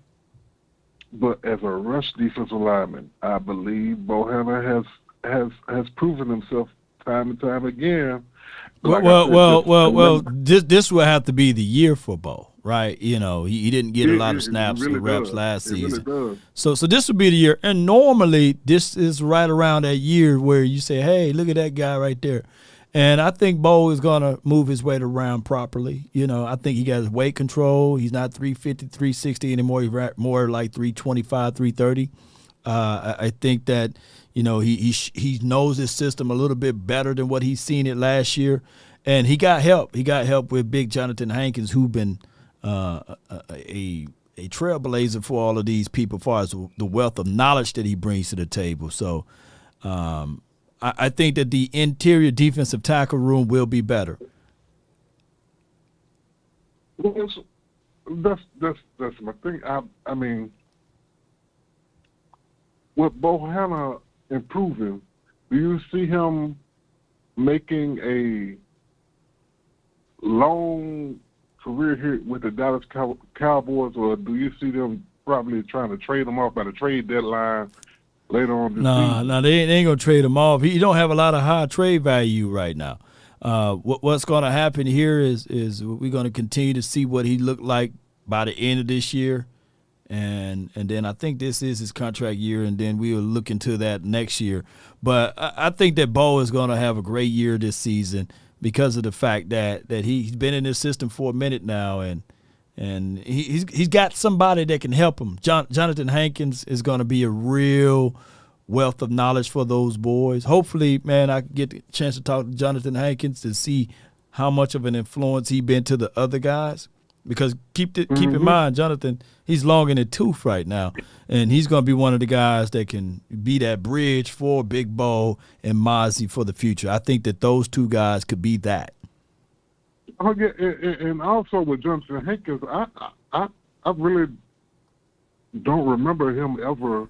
but as a rush defensive lineman. I believe Bohanna has proven himself time and time again. This will have to be the year for Bo, right? You know, he didn't get a lot of snaps or reps last season. Really so this will be the year. And normally this is right around that year where you say, hey, look at that guy right there. And I think Bo is going to move his weight around properly. You know, I think he got his weight control. He's not 350, 360 anymore. He's more like 325, 330. I think that, you know, he knows his system a little bit better than what he's seen it last year. And he got help. He got help with big Jonathan Hankins, who's been a trailblazer for all of these people as far as the wealth of knowledge that he brings to the table. So I think that the interior defensive tackle room will be better. That's my thing. I mean, with Bohanna improving, do you see him making a long career here with the Dallas Cowboys, or do you see them probably trying to trade him off by the trade deadline later on this season? No, they ain't gonna trade him off. He don't have a lot of high trade value right now. What's going to happen here is we're going to continue to see what he looked like by the end of this year, and then I think this is his contract year, and then we will look into that next year. But I think that Bo is going to have a great year this season because of the fact that he's been in this system for a minute now, and he's got somebody that can help him. Jonathan Hankins is going to be a real wealth of knowledge for those boys. Hopefully, man, I get the chance to talk to Jonathan Hankins to see how much of an influence he's been to the other guys. Because keep in mind, Jonathan, he's long in the tooth right now, and he's going to be one of the guys that can be that bridge for Big Bo and Mazi for the future. I think that those two guys could be that. Oh yeah, and also with Jonathan Hankins, I really don't remember him ever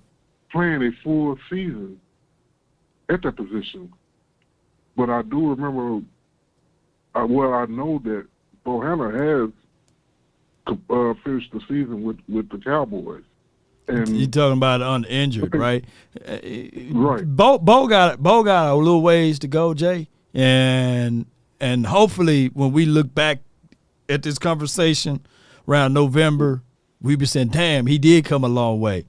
playing a full season at that position. But I do remember, I know that Bohanna has finished the season with the Cowboys. And you're talking about uninjured, right? Right. Bo got a little ways to go, Jay, and hopefully when we look back at this conversation around November, we be saying, "Damn, he did come a long way."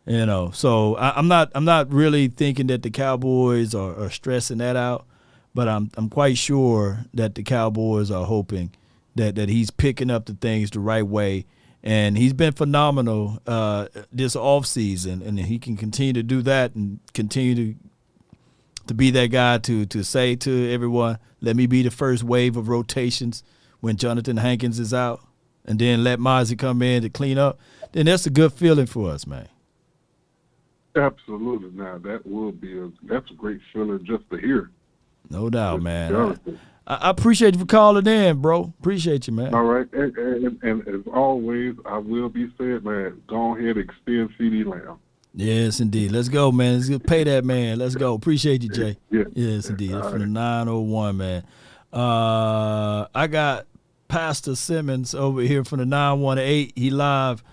You know, so I'm not really thinking that the Cowboys are stressing that out, but I'm quite sure that the Cowboys are hoping that he's picking up the things the right way, and he's been phenomenal this offseason, and he can continue to do that and continue to be that guy to say to everyone, let me be the first wave of rotations when Jonathan Hankins is out, and then let Mazi come in to clean up. Then that's a good feeling for us, man. Absolutely. Now that's a great feeling just to hear. No doubt, man. I appreciate you for calling in, bro. Appreciate you, man. All right, and as always, I will be said, man, go ahead and extend CD Lamb. Yes, indeed. Let's go, man. Let's pay that man. Let's go. Appreciate you, Jay. Yeah. Yes, indeed. That's from the 901, man. I got Pastor Simmons over here from the 918. He live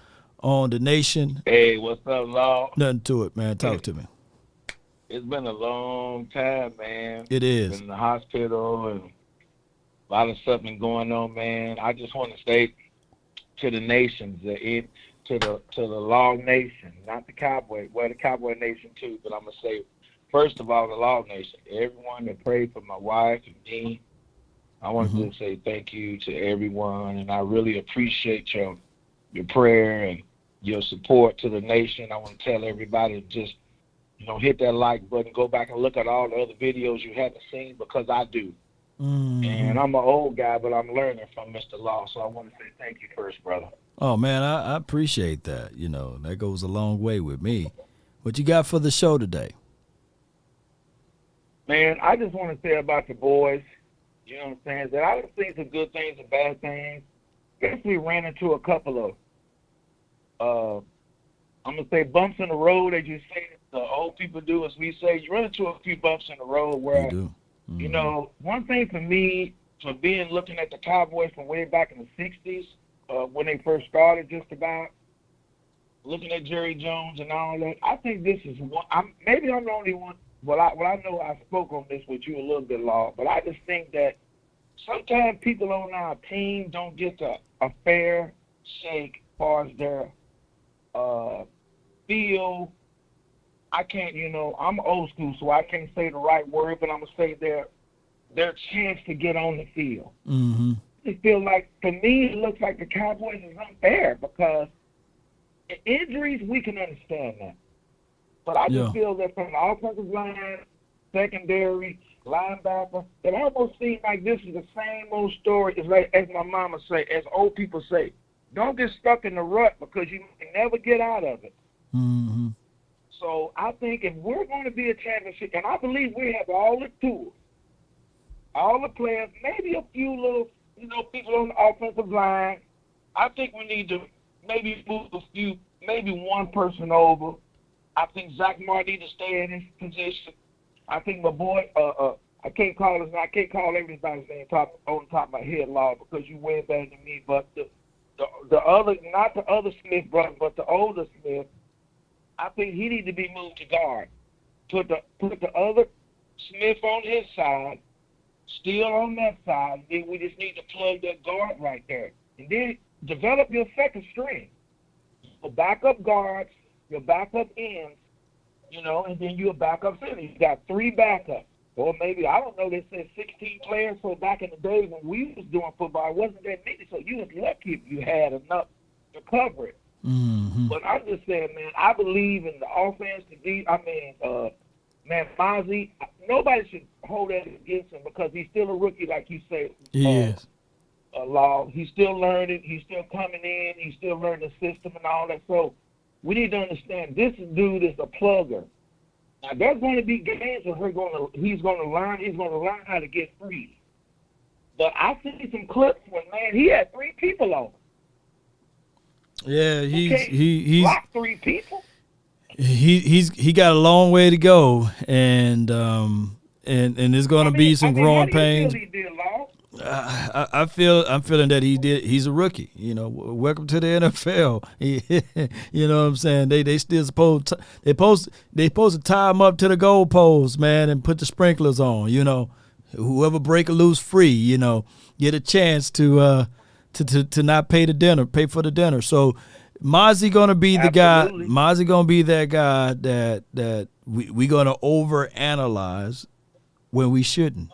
on The Nation. Hey, what's up, Law? Nothing to it, man. Talk to me. It's been a long time, man. It is. Been in the hospital and a lot of stuff been going on, man. I just want to say to the nations, to the Law Nation, not the Cowboy, well, the Cowboy Nation too, but I'm gonna say first of all the Law Nation, everyone that prayed for my wife and me. I want to just say thank you to everyone, and I really appreciate your prayer and your support to the nation. I want to tell everybody to just hit that like button, go back and look at all the other videos you haven't seen, because I do. And I'm an old guy, but I'm learning from Mr. Law, so I want to say thank you first, brother. Oh, man, I appreciate that. That goes a long way with me. What you got for the show today? Man, I just want to say about the boys, you know what I'm saying, that I've seen some good things and bad things. Guess we ran into a couple of, I'm going to say bumps in the road, as you say, the old people do, as we say. You run into a few bumps in the road where, one thing for me, for being looking at the Cowboys from way back in the 60s, when they first started just about, looking at Jerry Jones and all that, I think this is one. Maybe I'm the only one. Well, I know I spoke on this with you a little bit, Law, but I just think that sometimes people on our team don't get a fair shake as far as their feel. I can't, I'm old school, so I can't say the right word, but I'm going to say their chance to get on the field. Mm-hmm. I feel like, for me, it looks like the Cowboys is unfair because injuries, we can understand that. But I just feel that from the offensive line, secondary, linebacker, it almost seems like this is the same old story as my mama say, as old people say. Don't get stuck in the rut because you can never get out of it. Mm-hmm. So I think if we're going to be a championship, and I believe we have all the tools, all the players, maybe a few little, people on the offensive line, I think we need to maybe move maybe one person over. I think Zach Martin needs to stay in his position. I think my boy, I can't call everybody's name on the top of my head, Law, because you way better than me. But the other, not the other Smith brother, but the older Smith, I think he needs to be moved to guard. Put the other Smith on his side, still on that side. Then we just need to plug that guard right there, and then develop your second string. Your backup guards, your backup ends, and then your backup center. You got 3 backups. Or maybe, I don't know, they said 16 players. So back in the day when we was doing football, it wasn't that many. So you was lucky if you had enough to cover it. Mm-hmm. But I'm just saying, man, I believe in the offense to be, Mazi, nobody should hold that against him because he's still a rookie, like you say. He is. Law. He's still learning. He's still coming in. He's still learning the system and all that. So we need to understand this dude is a plugger. Now there's going to be games where he's going to learn how to get free. But I see some clips where, man, he had 3 people on him. Yeah, he's blocked 3 people. He got a long way to go, and there's going to be some growing pains. I'm feeling that he's a rookie. Welcome to the NFL. You know what I'm saying? They still supposed to tie him up to the goalpost, man, and put the sprinklers on. Whoever break or lose free, get a chance to not pay for the dinner. So Mazi gonna be the guy. Mazi gonna be that guy that we gonna overanalyze when we shouldn't.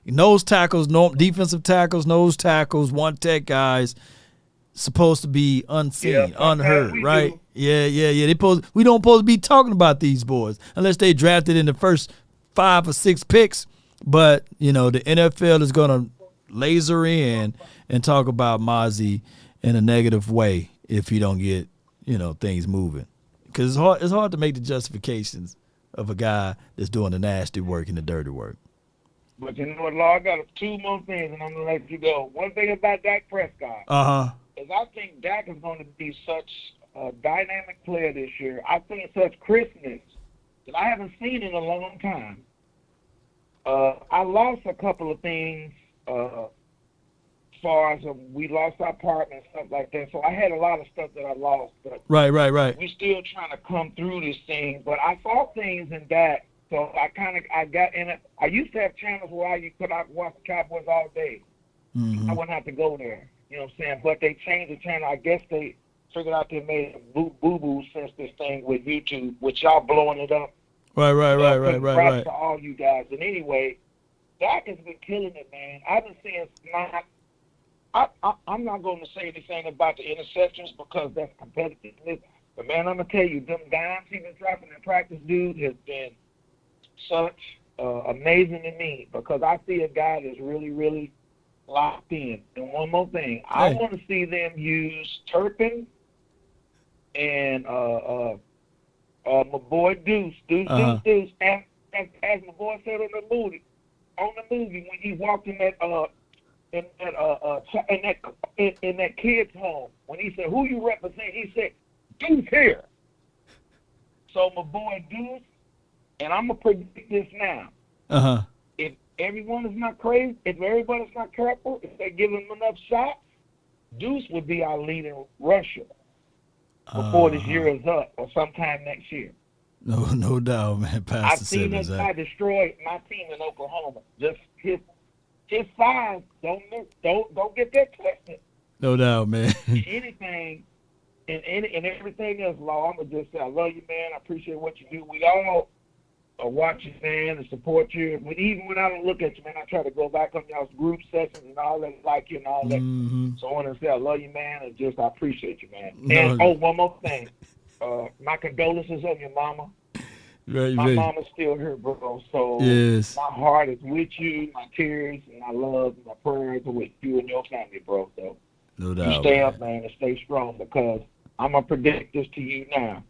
Nose tackles, defensive tackles, nose tackles, one tech guys, supposed to be unseen, unheard, right? Do. Yeah. We don't supposed to be talking about these boys unless they drafted in the first 5 or 6 picks. But the NFL is gonna laser in and talk about Mazi in a negative way if you don't get things moving, because it's hard to make the justifications of a guy that's doing the nasty work and the dirty work. But you know what, Law? I got 2 more things, and I'm going to let you go. One thing about Dak Prescott is I think Dak is going to be such a dynamic player this year. I think such crispness that I haven't seen in a long time. I lost a couple of things as far as we lost our partner and stuff like that. So I had a lot of stuff that I lost. But right. We're still trying to come through this thing. But I saw things in Dak. So I got in it. I used to have channels where I could watch the Cowboys all day. Mm-hmm. I wouldn't have to go there. You know what I'm saying? But they changed the channel. I guess they figured out they made a boo-boo since this thing with YouTube, which y'all blowing it up. Right. Congrats to all you guys. And anyway, Dak has been killing it, man. I've been seeing I'm not going to say anything about the interceptions because that's competitiveness. But, man, I'm going to tell you, them dimes he's been dropping in practice, dude, has been such amazing to me because I see a guy that's really, really locked in. And one more thing, I want to see them use Turpin and my boy Deuce, Deuce. As my boy said on the movie when he walked in that kid's home, when he said, "Who you represent?" he said, "Deuce here." So my boy Deuce, and I'm gonna predict this now. Uh-huh. If everyone is not crazy, if everybody's not careful, if they give him enough shots, Deuce would be our leading rusher before this year is up or sometime next year. No doubt, man. Pastor I've seen Simmons. that guy destroy my team in Oklahoma. Just his size. Don't get that twisted. No doubt, man. Anything and everything else, Law, I'm gonna just say I love you, man. I appreciate what you do. We all are watching, man, and support you. Even when I don't look at you, man, I try to go back on y'all's group sessions and all that, like you and all that. So I want to say I love you, man, and just I appreciate you, man. And one more thing, my condolences on your mama. My mama's still here, bro. So yes. My heart is with you, my tears and my love and my prayers are with you and your family, bro. So no doubt, you stay up, man, and stay strong because I'm gonna predict this to you now.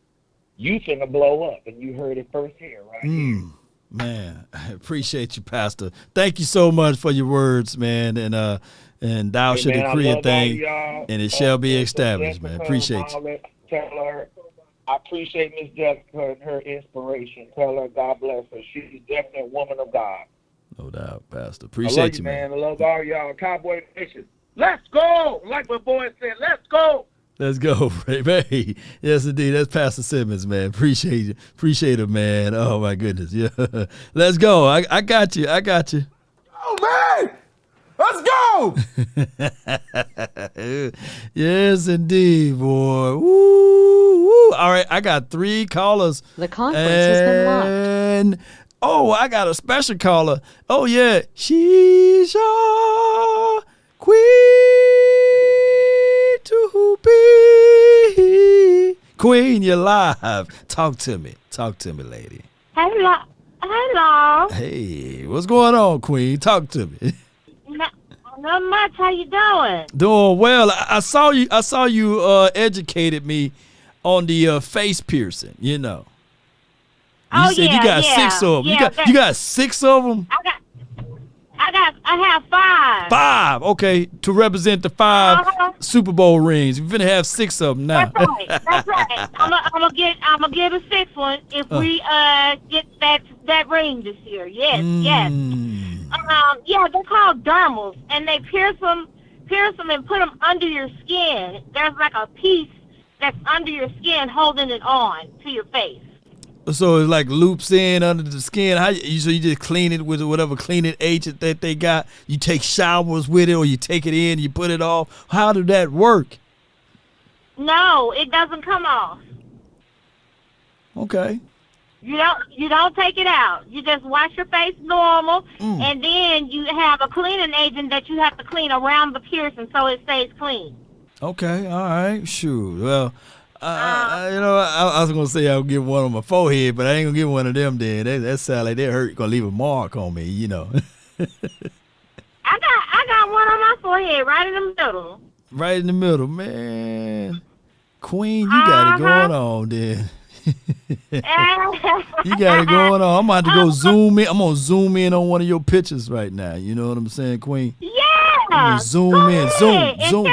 You finna blow up, and you heard it first here, right here. Man, I appreciate you, Pastor. Thank you so much for your words, man. And thou shalt decree a thing, and it shall be established, man. Appreciate you. Tell her, I appreciate Miss Jessica and her inspiration. Tell her God bless her. She's definitely a woman of God. No doubt, Pastor. I Appreciate love you, man. I love all y'all. Cowboy Nation. Let's go! Like my boy said, let's go! Let's go, baby. Yes, indeed. That's Pastor Simmons, man. Appreciate you. Appreciate it, man. Oh, my goodness. Yeah. Let's go. I got you. Oh, man. Let's go. Yes, indeed, boy. Woo, woo. All right. I got 3 callers. The conference has been locked. And, I got a special caller. Oh, yeah. She's your queen to be. Queen, you're live. Talk to me, lady. Hello. Hey, what's going on, Queen? Talk to me. Not much. How you doing? Doing well. I saw you educated me on the face piercing. You know. You said you got 6 of them. You got 6 of them. I have 5. 5, okay, to represent the 5 Super Bowl rings. You're gonna have 6 of them now. That's right. I'm gonna get a 6th one if we get that ring this year. Yes. They're called dermals, and they pierce them and put them under your skin. There's like a piece that's under your skin holding it on to your face. So it like loops in under the skin. So you just clean it with whatever cleaning agent that they got. You take showers with it, or you take it in, you put it off. How did that work? No, it doesn't come off. Okay. You don't take it out. You just wash your face normal, and then you have a cleaning agent that you have to clean around the piercing so it stays clean. Okay. All right. Sure. Well. I was gonna say I'll get one on my forehead, but I ain't gonna get one of them. Then that sound like that hurt. Gonna leave a mark on me, you know. I got one on my forehead, right in the middle. Right in the middle, man. Queen, you got it going on, then. You got it going on. I'm about to go zoom in. I'm gonna zoom in on one of your pictures right now. You know what I'm saying, Queen? Yeah. Zoom in. Zoom.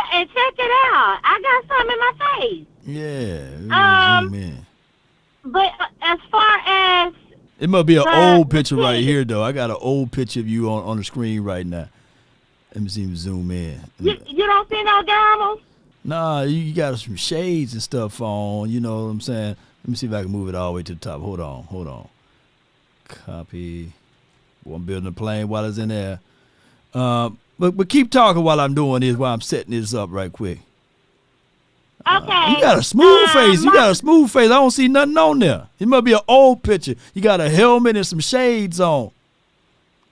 And check it out. I got something in my face. Yeah. Zoom in. But as far as it must be an old picture right here, though. I got an old picture of you on the screen right now. Let me see if you zoom in. You don't see no dermals? Nah, you got some shades and stuff on. You know what I'm saying? Let me see if I can move it all the way to the top. Hold on. Copy. Well, I'm building a plane while it's in there. But keep talking while I'm doing this, while I'm setting this up right quick. Okay. You got a smooth face. I don't see nothing on there. It must be an old picture. You got a helmet and some shades on.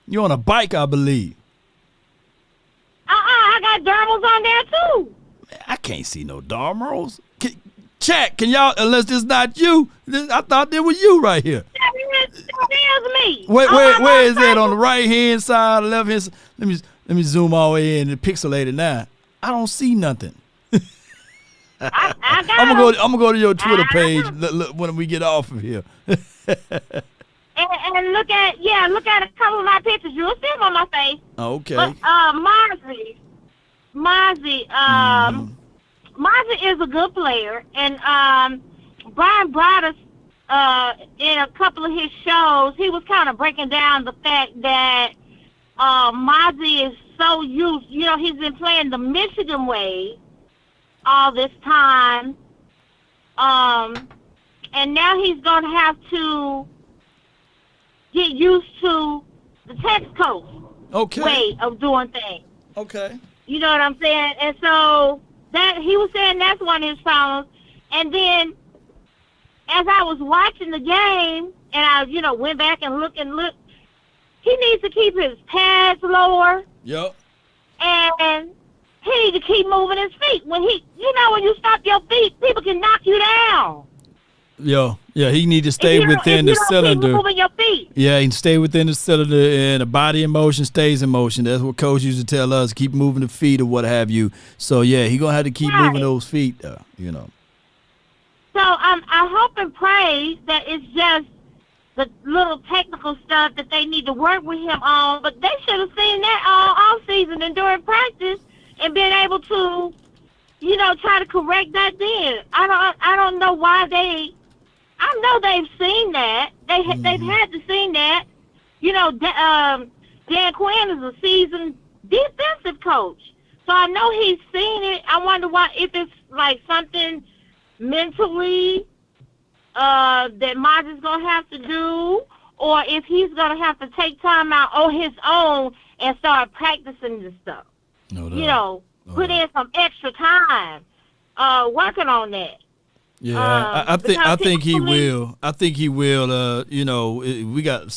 You're on a bike, I believe. I got dermals on there too. I can't see no dermals. Chat, can y'all, unless this not you, I thought that was you right here. That is me. Where is that? On the right hand side, left hand side? Let me zoom all the way in and pixelate it now. I don't see nothing. I'm gonna go to your Twitter page when we get off of here. and look at a couple of my pictures. You'll see them on my face. Okay. But Mazi is a good player, and Brian Broaddus in a couple of his shows, he was kind of breaking down the fact that Mazi is so used. He's been playing the Michigan way all this time, and now he's going to have to get used to the Texas Coast way of doing things. Okay. You know what I'm saying? And so that he was saying that's one of his problems. And then as I was watching the game and I, went back and looked, he needs to keep his pads lower. Yep. And he needs to keep moving his feet. When when you stop your feet, people can knock you down. Yeah, he need to stay within the cylinder. Keep moving your feet. Yeah, he can stay within the cylinder, and the body in motion stays in motion. That's what coach used to tell us: keep moving the feet or what have you. So yeah, he gonna have to keep moving those feet. So I hope and pray that it's just the little technical stuff that they need to work with him on. But they should have seen that all season and during practice and been able to, try to correct that. Then I don't know why they. I know they've seen that. They've had to seen that. Dan Quinn is a seasoned defensive coach, so I know he's seen it. I wonder if it's like something mentally that Mazi's gonna have to do, or if he's gonna have to take time out on his own and start practicing this stuff. Put in some extra time working on that. Yeah, I think he will. I think he will. We got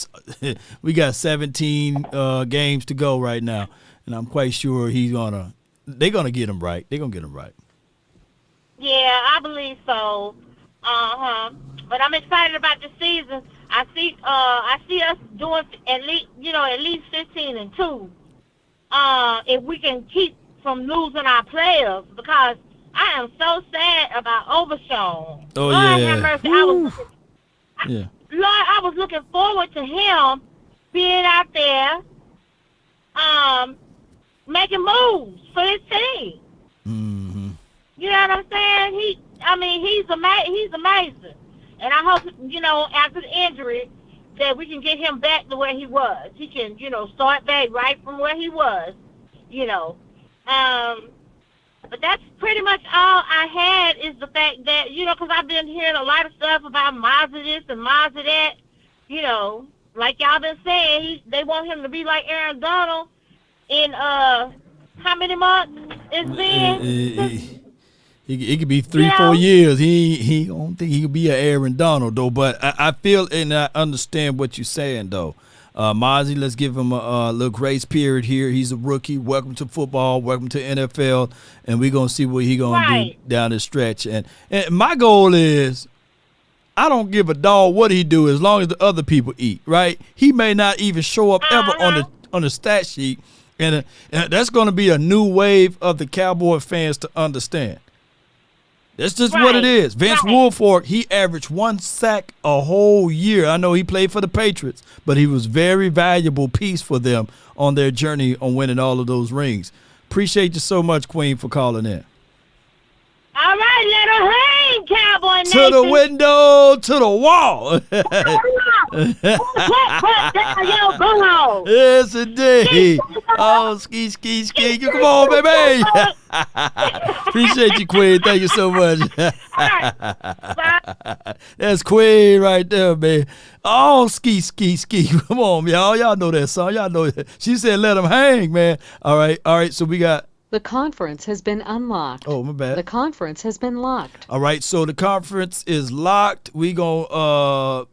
17 games to go right now, and I'm quite sure they're gonna get him right. They're gonna get him right. Yeah, I believe so. But I'm excited about the season. I see us doing at least 15-2. If we can keep from losing our players, because I am so sad about Overshawn. Oh, Lord yeah. have mercy. I was looking forward to him being out there, making moves for his team. Mm-hmm. You know what I'm saying? He's amazing. And I hope, after the injury, that we can get him back to where he was. He can, start back right from where he was, But that's pretty much all I had, is the fact that, because I've been hearing a lot of stuff about Mazi this and Mazi that, like y'all been saying, they want him to be like Aaron Donald in, how many months it's been? It could be 3-4 years. He don't think he could be an Aaron Donald, though. But I feel and I understand what you're saying, though. Mazi, let's give him a little grace period here. He's a rookie. Welcome to football. Welcome to NFL. And we're going to see what he's going to do down the stretch. And my goal is, I don't give a dog what he do as long as the other people eat, right? He may not even show up ever on the stat sheet. And that's going to be a new wave of the Cowboy fans to understand. That's just what it is. Vince Wilfork, he averaged 1 sack a whole year. I know he played for the Patriots, but he was very valuable piece for them on their journey on winning all of those rings. Appreciate you so much, Queen, for calling in. All right, let her hang, Cowboy Nation. To the window, to the wall. Yes, indeed. Oh, ski. You come on, baby. Appreciate you, Queen. Thank you so much. That's Queen right there, man. Oh, ski. Come on, y'all. Y'all know that song. Y'all know that. She said, let him hang, man. All right. So we got. The conference has been unlocked. Oh, my bad. The conference has been locked. All right, so the conference is locked. We gonna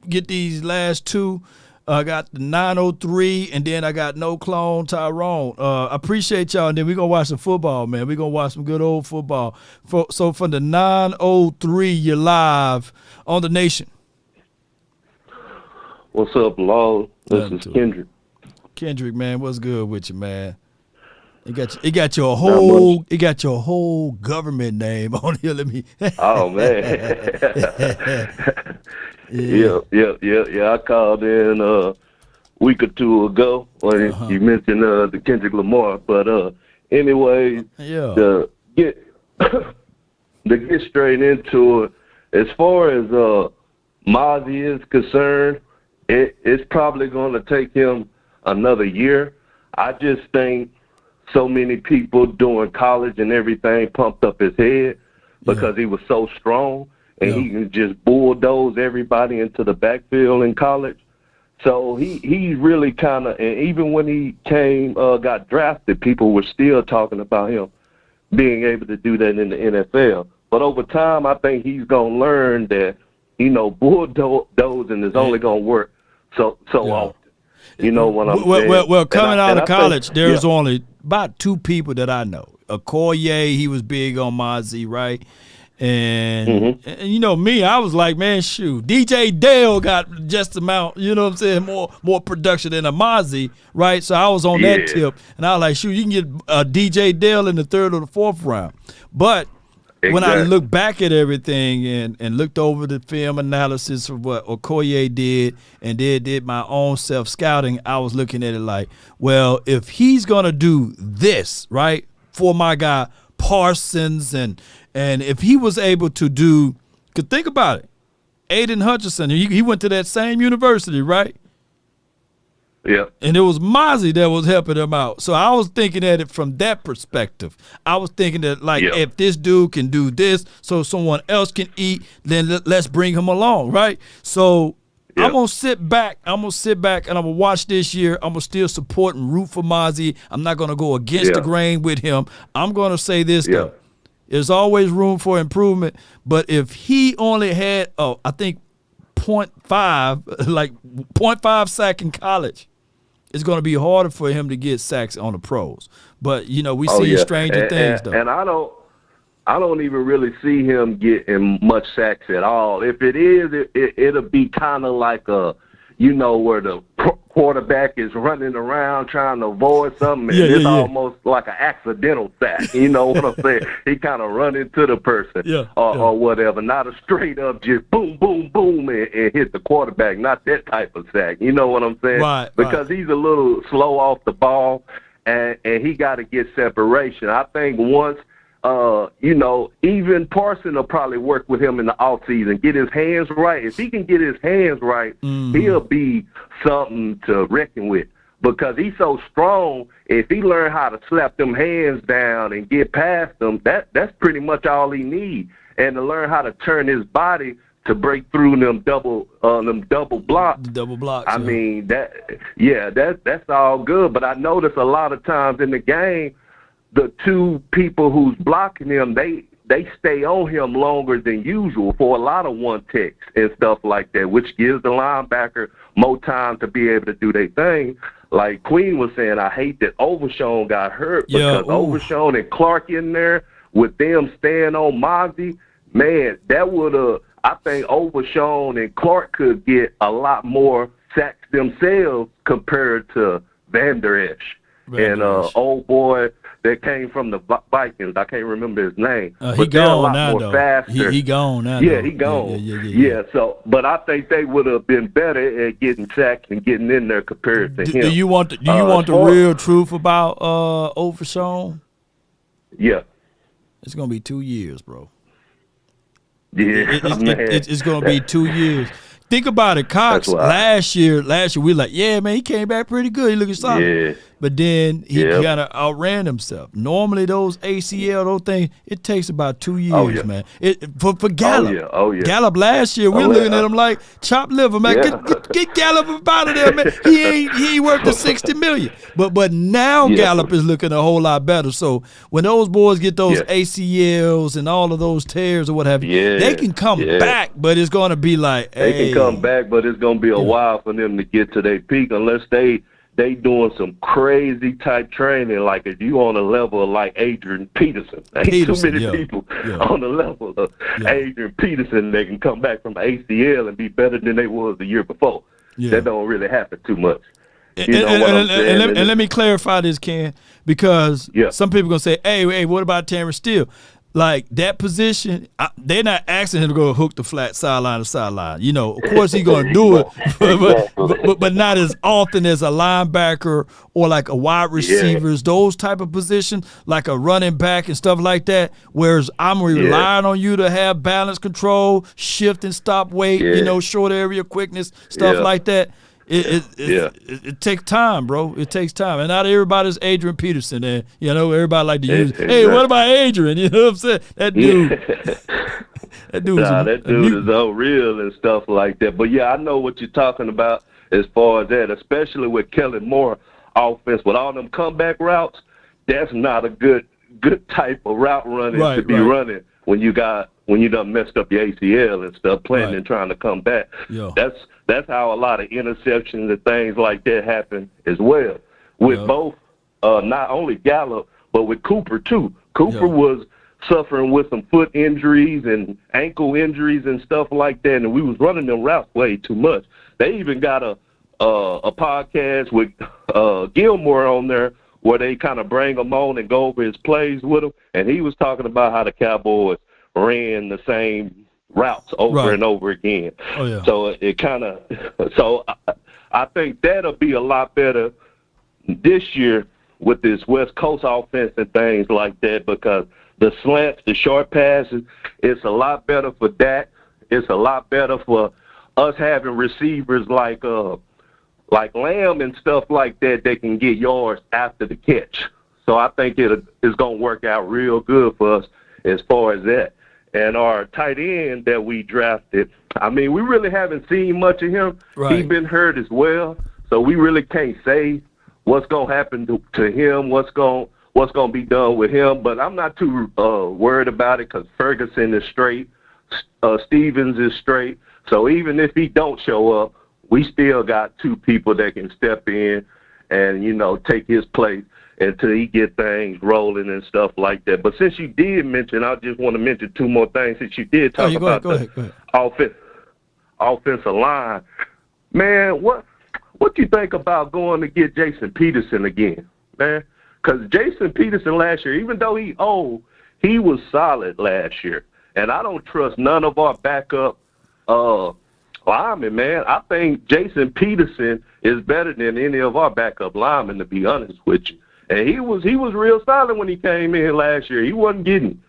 get these last two. I got the 903, and then I got No Clone Tyrone. I appreciate y'all, and then we gonna watch some football, man. We gonna watch some good old football. So from the 903, you're live on the Nation. What's up, Law? This is Kendrick. Kendrick, man, what's good with you, man? It got your whole government name on here. Let me. Oh man. Yeah. I called in a week or two ago when you mentioned the Kendrick Lamar, but anyway, to get straight into it, as far as Mazi is concerned, it's probably going to take him another year. I just think so many people during college and everything pumped up his head because he was so strong and he can just bulldoze everybody into the backfield in college. So he really kind of, and even when he got drafted, people were still talking about him being able to do that in the NFL. But over time, I think he's going to learn that, bulldozing is only going to work so often. You know what I'm saying? Well, coming out of college, there's only about two people that I know. Okoye, he was big on Mazi, right? And, and me, I was like, man, shoot, DJ Dale got just amount, what I'm saying, more production than a Mazi, right? So I was on that tip, and I was like, shoot, you can get DJ Dale in the 3rd or the 4th round. But when I look back at everything and looked over the film analysis of what Okoye did and did my own self-scouting, I was looking at it like, well, if he's going to do this, right, for my guy Parsons and if he was able to do, because think about it, Aiden Hutchinson, he went to that same university, right? Yeah. And it was Mazi that was helping him out. So I was thinking at it from that perspective. I was thinking that, if this dude can do this so someone else can eat, then let's bring him along, right? So I'm going to sit back. I'm going to sit back and I'm going to watch this year. I'm going to still support and root for Mazi. I'm not going to go against the grain with him. I'm going to say this, though. There's always room for improvement. But if he only had, I think 0.5 sack in college, it's going to be harder for him to get sacks on the pros. But, we see stranger things, though. And I don't even really see him getting much sacks at all. If it is, it'll be kind of like where the quarterback is running around trying to avoid something, and it's almost like an accidental sack. You know what I'm saying? He kind of run into the person or whatever, not a straight up just boom, boom, boom, and hit the quarterback. Not that type of sack. You know what I'm saying? Right. Because he's a little slow off the ball, and he got to get separation. I think once even Parson will probably work with him in the offseason, get his hands right. If he can get his hands right, he'll be something to reckon with because he's so strong. If he learn how to slap them hands down and get past them, that's pretty much all he needs. And to learn how to turn his body to break through them double blocks. Double blocks. I mean, that's all good. But I notice a lot of times in the game, the two people who's blocking him, they stay on him longer than usual for a lot of one-ticks and stuff like that, which gives the linebacker more time to be able to do their thing. Like Queen was saying, I hate that Overshown got hurt because Overshown and Clark in there with them staying on Mazi, man, that would have, I think Overshown and Clark could get a lot more sacks themselves compared to Van Der Esch. And old boy that came from the Vikings, I can't remember his name. He gone now, though. Faster. He gone now. Yeah, he gone. Yeah. So, but I think they would have been better at getting sacks and getting in there compared to him. Do you want the real truth about Overshown? Yeah. It's gonna be 2 years, bro. Yeah, it's gonna be 2 years. Think about it, Cox. Last year, we like, man, he came back pretty good. He looking solid. Yeah. But then he kind of outran himself. Normally, those ACL, those things, it takes about 2 years, man. For Gallup. Gallup last year, we're looking at him like chopped liver, man. Get Gallup up out of there, man. He ain't worth the $60 million. But now Gallup is looking a whole lot better. So when those boys get those ACLs and all of those tears or what have you, they can come back, but it's going to be like, they can come back, but it's going to be a while for them to get to their peak unless they doing some crazy type training, like if you on a level of like Adrian Peterson. Ain't too many people on the level of Adrian Peterson that can come back from ACL and be better than they was the year before. That don't really happen too much. And let me clarify this, Ken, because some people going to say, hey, what about Terrence Steele? like that position, they're not asking him to go hook the flat sideline to sideline. You know, of course he's going to do it, but not as often as a linebacker or like a wide receivers, those type of positions, like a running back and stuff like that. Whereas I'm relying on you to have balance control, shift and stop weight, you know, short area quickness, stuff like that. It takes time, bro. It takes time. And not everybody's Adrian Peterson. And, you know, everybody like to use, hey, what about Adrian? You know what I'm saying? That dude. That dude is unreal and stuff like that. But, yeah, I know what you're talking about as far as that, especially with Kellen Moore offense. With all them comeback routes, that's not a good type of route running to be running when you done messed up your ACL and stuff, playing and trying to come back. That's how a lot of interceptions and things like that happen as well. With both, not only Gallup, but with Cooper too. Cooper was suffering with some foot injuries and ankle injuries and stuff like that, and we was running them routes way too much. They even got a podcast with Gilmore on there where they kind of bring him on and go over his plays with him, and he was talking about how the Cowboys ran the same routes over and over again. So it kind of I think that'll be a lot better this year with this West Coast offense and things like that, because the slants, the short passes, it's a lot better for Dak. It's a lot better for us having receivers like Lamb and stuff like that can get yards after the catch. So I think it's going to work out real good for us as far as that. And our tight end that we drafted, I mean, we really haven't seen much of him. He's been hurt as well, so we really can't say what's going to happen to him, what's going to be done with him. But I'm not too worried about it because Ferguson is straight, Stevens is straight. So even if he don't show up, we still got two people that can step in and, you know, take his place until he get things rolling and stuff like that. But since you did mention, I just want to mention two more things. Since you did talk about the offensive line, man, what do you think about going to get Jason Peterson again, man? Because Jason Peterson last year, even though he old, he was solid last year. And I don't trust none of our backup linemen, man. I think Jason Peterson is better than any of our backup linemen, to be honest with you. And he was real solid when he came in last year. He wasn't getting,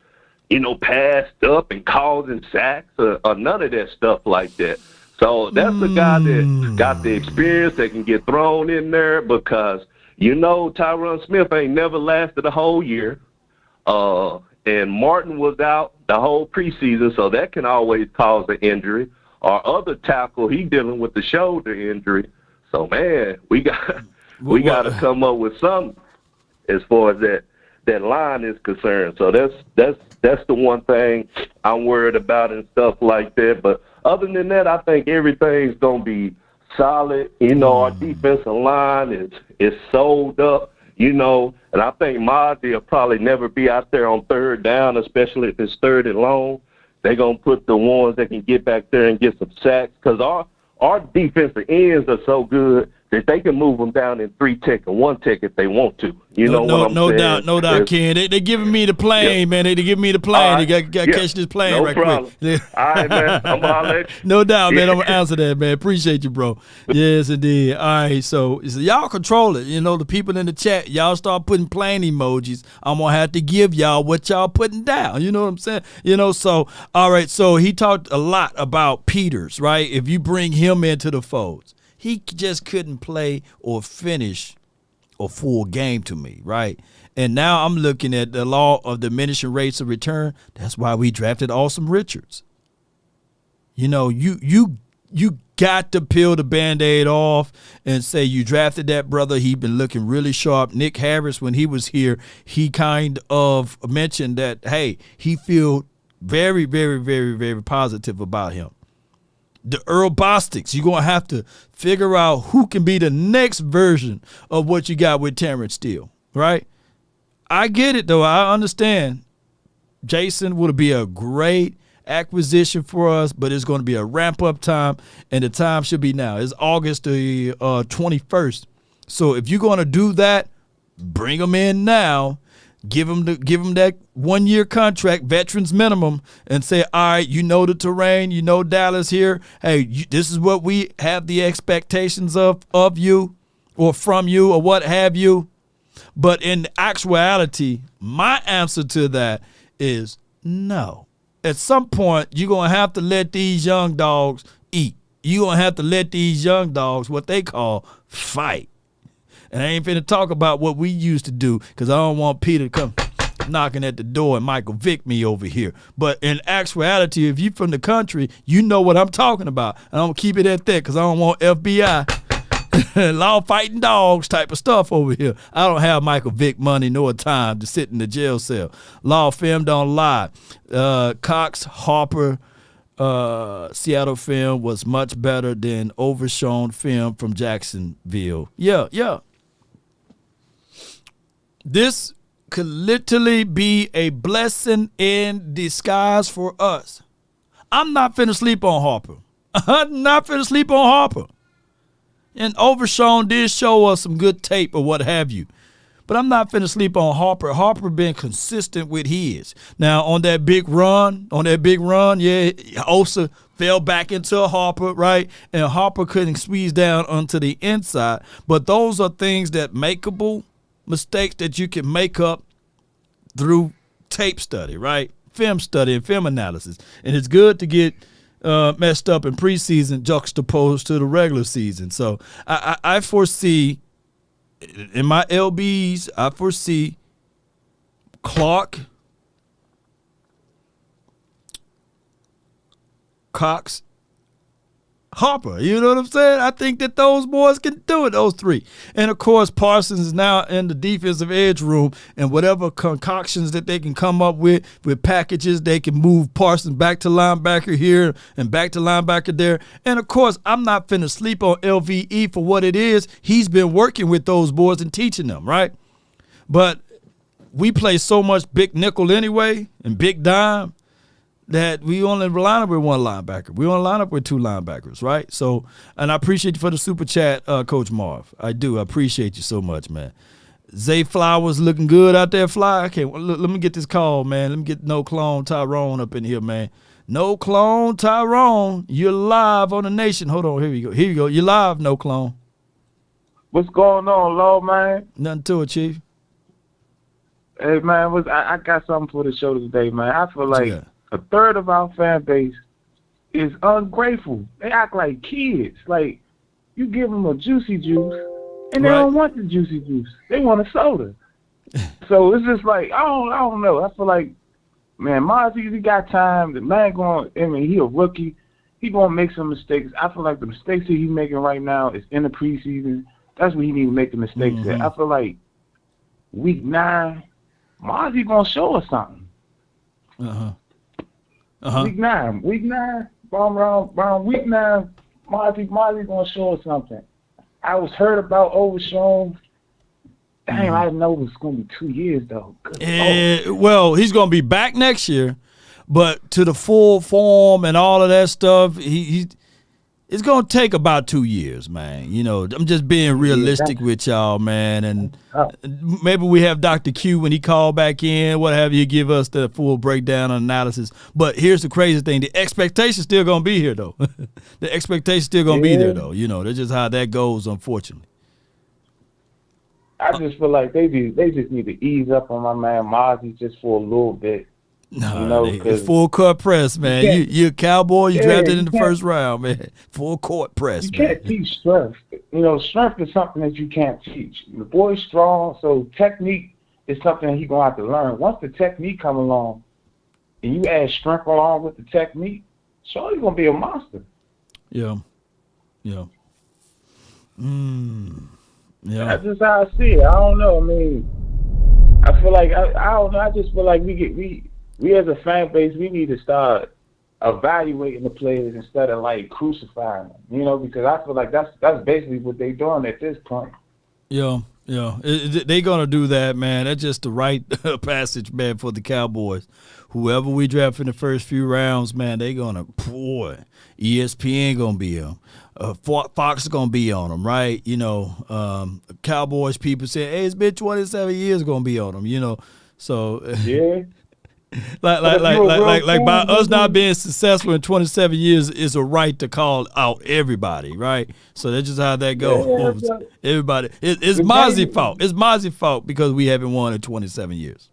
you know, passed up and causing sacks or none of that stuff like that. So that's the guy that got the experience that can get thrown in there because, you know, Tyron Smith ain't never lasted a whole year. And Martin was out the whole preseason, so that can always cause an injury. Our other tackle, he dealing with the shoulder injury. So, man, we got to come up with something as far as that line is concerned. So that's the one thing I'm worried about and stuff like that. But other than that, I think everything's gonna be solid. You know, our defensive line is sold up. You know, and I think Mazi will probably never be out there on third down, especially if it's third and long. They're gonna put the ones that can get back there and get some sacks because our defensive ends are so good that they can move them down in 3-tech and 1-tech if they want to. You know what I'm saying? No doubt, Ken. They giving me the plane, man. They giving me the plane. Right. They got to catch this plane right quick. All right, man. I'm going to let you. No doubt, man. I'm going to answer that, man. Appreciate you, bro. Yes, indeed. All right, so y'all control it. You know, the people in the chat, y'all start putting plane emojis. I'm going to have to give y'all what y'all putting down. You know what I'm saying? You know, so, all right, so he talked a lot about Peters, right? If you bring him into the folds. He just couldn't play or finish a full game to me, right? And now I'm looking at the law of diminishing rates of return. That's why we drafted Awesome Richards. You know, you got to peel the Band-Aid off and say you drafted that brother. He'd been looking really sharp. Nick Harris, when he was here, he kind of mentioned that, hey, he feel very, very, very, very positive about him. The Earl Bostics, you're going to have to figure out who can be the next version of what you got with Terrence Steele, right? I get it, though. I understand. Jason would be a great acquisition for us, but it's going to be a ramp-up time, and the time should be now. It's August the 21st. So if you're going to do that, bring them in now. Give him that 1 year contract, veterans minimum, and say, all right, you know the terrain, you know Dallas here. Hey, this is what we have the expectations of you or from you or what have you. But in actuality, my answer to that is no. At some point, you're going to have to let these young dogs eat. You're going to have to let these young dogs, what they call, fight. And I ain't finna talk about what we used to do because I don't want Peter to come knocking at the door and Michael Vick me over here. But in actuality, if you from the country, you know what I'm talking about. And I'm going to keep it at that because I don't want FBI, law fighting dogs type of stuff over here. I don't have Michael Vick money nor time to sit in the jail cell. Law film don't lie. Cox, Harper, Seattle film was much better than overshown film from Jacksonville. Yeah. This could literally be a blessing in disguise for us. I'm not finna sleep on Harper. I'm not finna sleep on Harper. And Overshown did show us some good tape or what have you. But I'm not finna sleep on Harper. Harper been consistent with his. Now, on that big run, yeah, Osa fell back into a Harper, right? And Harper couldn't squeeze down onto the inside. But those are things that makeable mistakes that you can make up through tape study, right? Film study and film analysis. And it's good to get messed up in preseason juxtaposed to the regular season. So I foresee, in my LBs, I foresee Clark, Cox, Harper. You know what I'm saying? I think that those boys can do it, those three. And, of course, Parsons is now in the defensive edge room, and whatever concoctions that they can come up with packages, they can move Parsons back to linebacker here and back to linebacker there. And, of course, I'm not finna sleep on LVE for what it is. He's been working with those boys and teaching them, right? But we play so much big nickel anyway and big dime that we only line up with one linebacker. We only line up with two linebackers, right? So, and I appreciate you for the super chat, Coach Marv. I do. I appreciate you so much, man. Zay Flowers looking good out there, Fly. Okay, let me get this call, man. Let me get No Clone Tyrone up in here, man. No Clone Tyrone, you're live on the Nation. Hold on, here we go. Here you go. You're live, No Clone. What's going on, Lord, man? Nothing to it, Chief. Hey, man, I got something for the show today, man. I feel like a third of our fan base is ungrateful. They act like kids. Like, you give them a juicy juice, and they don't want the juicy juice. They want a soda. So it's just like, I don't know. I feel like, man, Mazi, he got time. The man he a rookie. He going to make some mistakes. I feel like the mistakes that he's making right now is in the preseason. That's where he need to make the mistakes at. I feel like week 9, Mazi going to show us something. Week 9, around week 9, Mazi gonna show us something. I was heard about Overshown. Damn, I didn't know it was gonna be 2 years though. Well, he's gonna be back next year, but to the full form and all of that stuff, it's gonna take about 2 years, man. You know, I'm just being realistic with y'all, man. And maybe we have Dr. Q when he called back in, what have you, give us the full breakdown and analysis. But here's the crazy thing: the expectation's still gonna be here, though. The expectation's still gonna be there, though. You know, that's just how that goes, unfortunately. I just feel like they just need to ease up on my man Mazi just for a little bit. No, it's full court press, man. You're a Cowboy. You drafted in the first round, man. Full court press. You can't teach strength. You know, strength is something that you can't teach. The boy's strong, so technique is something he's gonna have to learn. Once the technique come along, and you add strength along with the technique, sure he's gonna be a monster. Yeah. Yeah. That's just how I see it. I don't know. I mean, I feel like I don't know. I just feel like we as a fan base, we need to start evaluating the players instead of like crucifying them, you know, because I feel like that's basically what they're doing at this point. Yeah. They're going to do that, man. That's just the right passage, man, for the Cowboys. Whoever we draft in the first few rounds, man, they're going to, ESPN going to be on. Fox is going to be on them, right? You know, Cowboys people say, hey, it's been 27 years going to be on them, you know. So Yeah. like by us not being successful in 27 years is a right to call out everybody, right? So that's just how that goes. Yeah. Everybody, it's Mazi's fault. It's Mazi's fault because we haven't won in 27 years.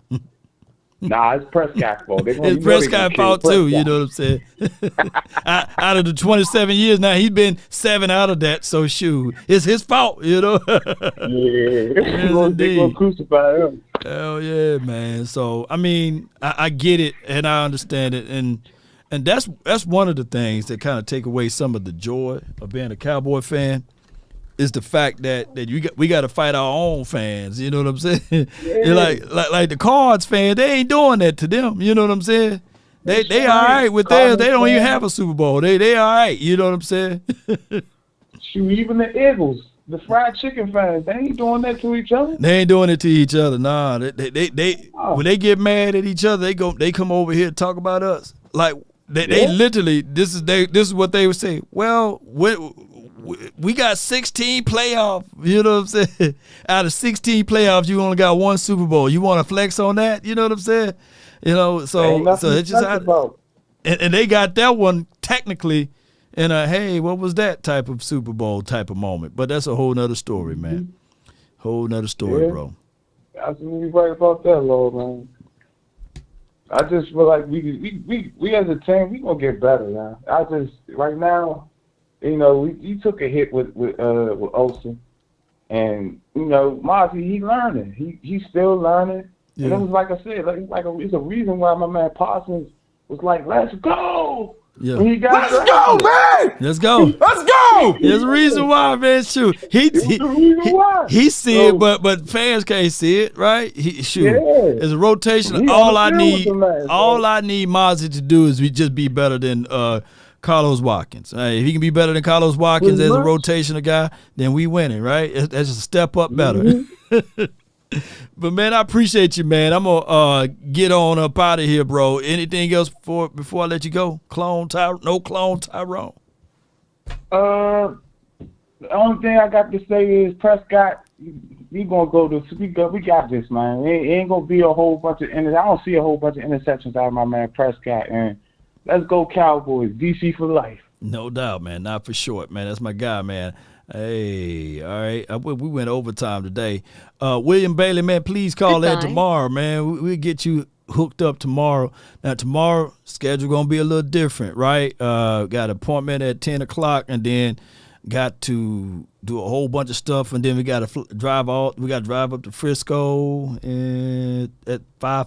Nah, it's Prescott's fault. It's Prescott's fault too. You know what I'm saying? out of the 27 years now, he's been 7 out of that. So shoot, it's his fault. You know? Yeah, they're gonna crucify him. Hell yeah, man. So I mean, I get it and I understand it, and that's one of the things that kind of take away some of the joy of being a Cowboy fan. Is the fact that we got to fight our own fans. You know what I'm saying? Yeah. like the Cards fans, they ain't doing that to them. You know what I'm saying? They all right with theirs. They don't even have a Super Bowl. They all right. You know what I'm saying? Shoot, even the Eagles, the fried chicken fans, they ain't doing that to each other. They ain't doing it to each other. Nah, they when they get mad at each other, they come over here and talk about us. Like they literally this is what they would say. Well, we got 16 playoffs. You know what I'm saying? Out of 16 playoffs, you only got 1 Super Bowl. You want to flex on that? You know what I'm saying? You know, so it's just how, and they got that one technically in a hey, what was that type of Super Bowl type of moment? But that's a whole nother story, man. Whole nother story, bro. Absolutely right about that, Lord, man. I just feel like we as a team, we gonna get better now. Right now, you know, we took a hit with Olsen, and you know, Mazi, he's learning. He's still learning. Yeah. And it was like I said, it's a reason why my man Parsons was like, "Let's go." Yeah. When he got Let's go, man. Let's go. Let's go. There's a reason why, man. Shoot, he see it, but fans can't see it, right? It's a rotation. All I need Mazi to do is just be better than Carlos Watkins. If he can be better than Carlos Watkins as a rotational guy, then we winning, right? That's just a step up better. Mm-hmm. But man, I appreciate you, man. I'm gonna get on up out of here, bro. Anything else before I let you go? No clone Tyrone. The only thing I got to say is Prescott. We gonna go to we got this, man. It ain't gonna be a whole bunch of I don't see a whole bunch of interceptions out of my man Prescott. And let's go Cowboys, DC for life. No doubt, man. Not for short, man. That's my guy, man. Hey, all right. We went overtime today. William Bailey, man, please call that tomorrow, man. We'll get you hooked up tomorrow. Now, tomorrow, schedule going to be a little different, right? Got an appointment at 10 o'clock and then got to do a whole bunch of stuff. And then we got to drive up to Frisco and at 5.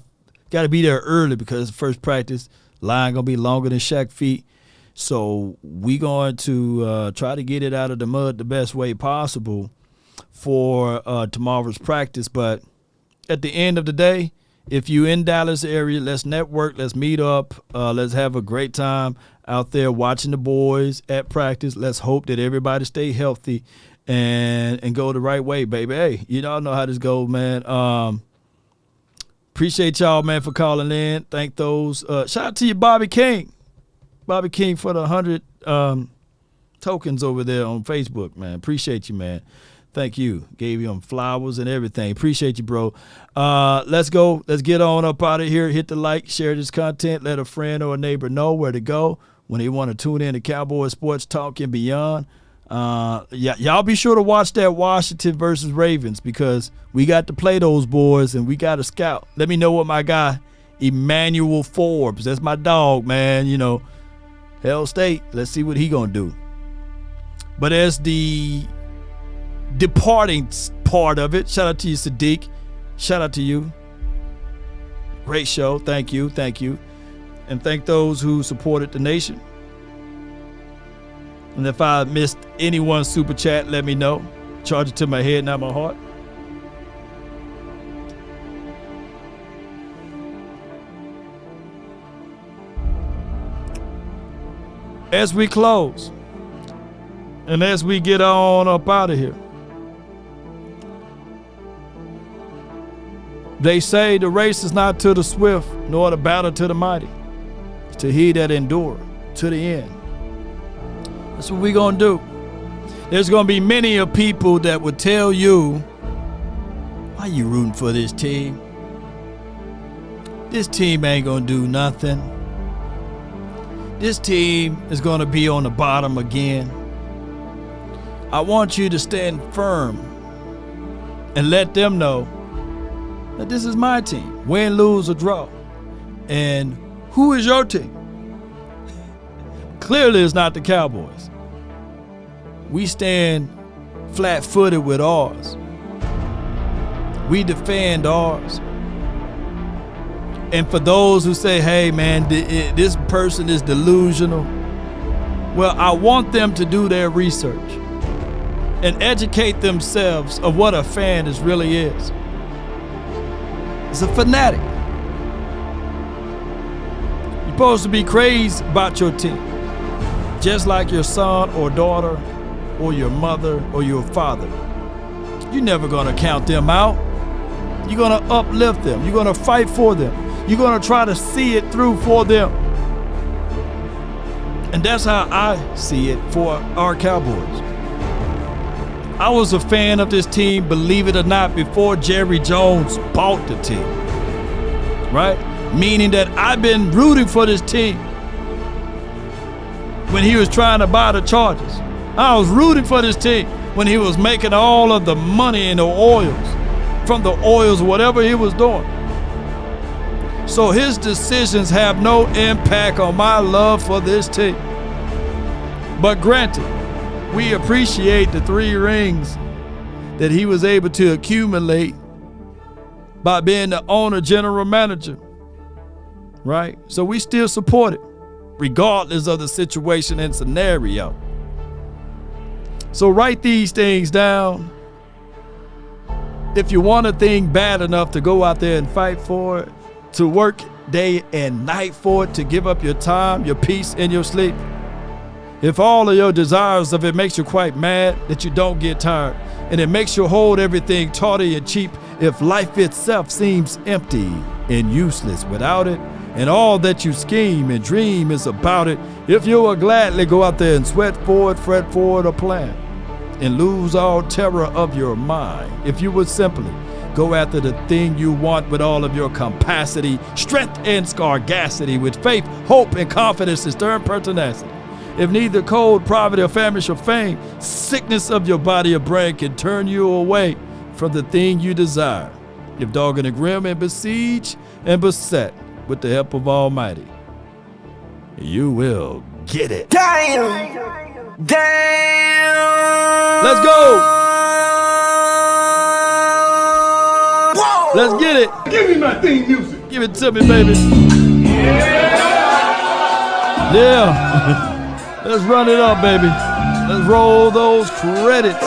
Got to be there early because the first practice line going to be longer than Shaq feet. So we going to try to get it out of the mud the best way possible for tomorrow's practice. But at the end of the day, if you in Dallas area, let's network, let's meet up, let's have a great time out there watching the boys at practice. Let's hope that everybody stay healthy and go the right way, baby. Hey, you all know how this goes, man. Appreciate y'all, man, for calling in. Thank those. Shout out to you, Bobby King. Bobby King for the 100 tokens over there on Facebook, man. Appreciate you, man. Thank you. Gave you them flowers and everything. Appreciate you, bro. Let's go. Let's get on up out of here. Hit the like, share this content. Let a friend or a neighbor know where to go when they want to tune in to Cowboy Sports Talk and beyond. Y'all be sure to watch that Washington versus Ravens because we got to play those boys and we got to scout. Let me know what my guy, Emmanuel Forbes, that's my dog, man, you know, Hell State. Let's see what he gonna do. But as the departing part of it, shout out to you, Sadiq. Shout out to you. Great show. Thank you. And thank those who supported the nation. And if I missed anyone's super chat, let me know. Charge it to my head, not my heart. As we close, and as we get on up out of here, they say the race is not to the swift, nor the battle to the mighty. It's to he that endure to the end. That's what we're going to do. There's going to be many of people that would tell you, why you rooting for this team? this team ain't going to do nothing. This team is going to be on the bottom again. I want you to stand firm and let them know that this is my team. Win, lose, or draw. And who is your team? Clearly it's not the Cowboys. We stand flat-footed with ours. We defend ours. And for those who say, hey man, this person is delusional, well, I want them to do their research and educate themselves of what a fan really is. It's a fanatic. You're supposed to be crazy about your team, just like your son or daughter or your mother or your father. You're never gonna count them out. You're gonna uplift them. You're gonna fight for them. You're gonna try to see it through for them. And that's how I see it for our Cowboys. I was a fan of this team, believe it or not, before Jerry Jones bought the team, right? Meaning that I've been rooting for this team when he was trying to buy the Chargers. I was rooting for this team when he was making all of the money in the oils, from the oils, whatever he was doing. So his decisions have no impact on my love for this team. But granted, we appreciate the 3 rings that he was able to accumulate by being the owner, general manager, right? So we still support it, regardless of the situation and scenario. So write these things down. If you want a thing bad enough to go out there and fight for it, to work day and night for it, to give up your time, your peace, and your sleep. If all of your desires of it makes you quite mad that you don't get tired, and it makes you hold everything tawdry and cheap, if life itself seems empty and useless without it, and all that you scheme and dream is about it, if you will gladly go out there and sweat for it, fret for it, or plan, and lose all terror of your mind, if you would simply go after the thing you want with all of your capacity, strength, and scarcity, with faith, hope, and confidence, and stern pertinacity. If neither cold, poverty, or famish or fame, sickness of your body or brain can turn you away from the thing you desire. If dogged and grim and besieged and beset with the help of Almighty, you will get it. Damn! Damn! Let's go! Whoa! Let's get it! Give me my theme music. Give it to me, baby. Yeah. Let's run it up, baby. Let's roll those credits.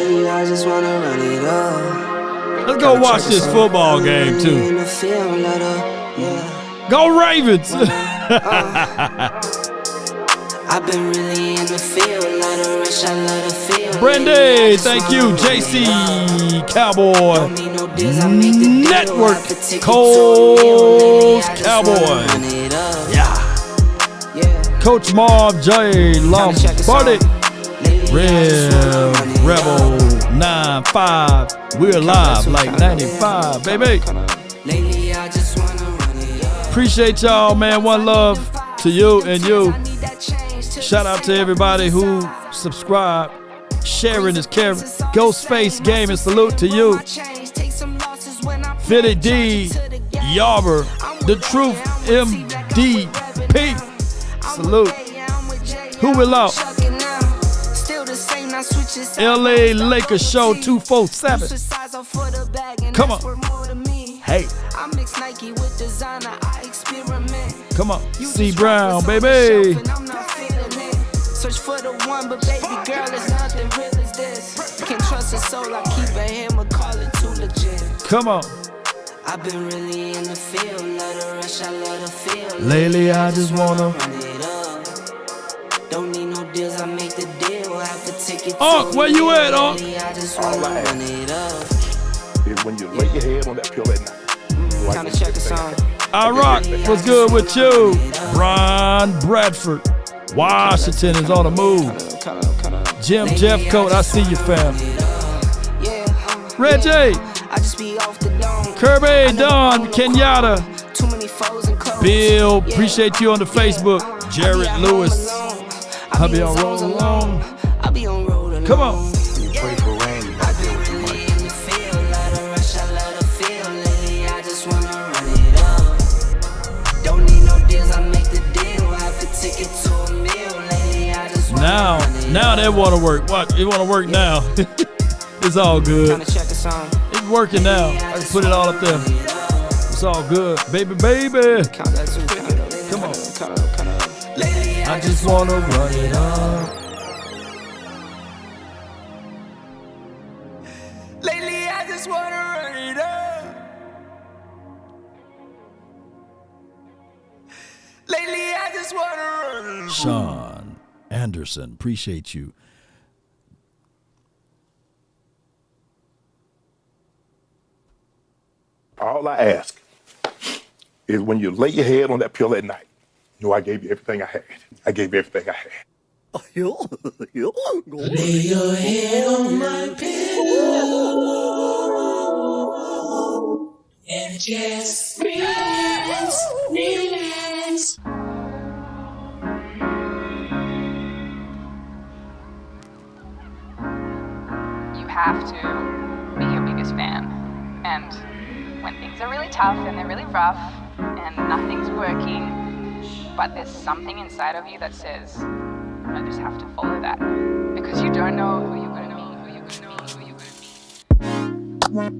Yeah, I just wanna run it up. Let's go watch this football game, too. Go Ravens! I've been really in the field, lot of rush, I love the field. Brandy, thank you. JC Cowboy Network, Coles Cowboys. Yeah. Coach Marv J. Lombardi, Rebel 95. We're live like 95, baby. Appreciate y'all, man. One love to you and you. Shout out to everybody who subscribed. Sharing is caring. Ghostface Gaming, salute to you. Philly D, Yarber, The Truth MDP, salute. Who will out? LA Lakers Show 247. Come on. Hey. Come on. C Brown, baby. Search for the one, but baby girl, it's nothing real as this. Can't trust a soul, I keep a hammer, call it too legit. Come on. I've been really in the field, love the rush, I love the feel. Lately, I just wanna run it up. Don't need no deals, I make the deal. Have to take it. Where you at, Unc? I just wanna run it up. When you lay your head on that pill at night. Kinda check us on. I rock. What's good with you? Ron Bradford. Washington is on the move. Jim Jeffcoat, I see you, fam. Reggie, I just be off the dome. Kirby, Don, Kenyatta, Too many foes and clothes. Bill, appreciate you on the Facebook. Jared Lewis, I'll be on road alone. I'll be on road alone. Come on. You pray for rain, you gotta deal with too much. In the field, let her rush, I let her feel. Lately, I just wanna run it up. Don't need no deals, I make the deal. Have a ticket to a meal. Lately, I just wanna run it Now they want to work. What? It want to work now. It's all good. Tryna check a song. It's working now. I can put it all up there. It's all good. Baby, baby. Count that too. Come on. Count up. Lately, I just want to run it up. Lately, I just wanna run it up. Lately, I just wanna run it up. Sean Anderson, appreciate you. All I ask is when you lay your head on that pillow at night, you know I gave you everything I had. I gave you everything I had. Lay your head on my pillow and just relax, relax. You have to be your biggest fan. And when things are really tough and they're really rough and nothing's working, but there's something inside of you that says, I just have to follow that. Because you don't know who you're going to be, who you're going to be, who you're going to be.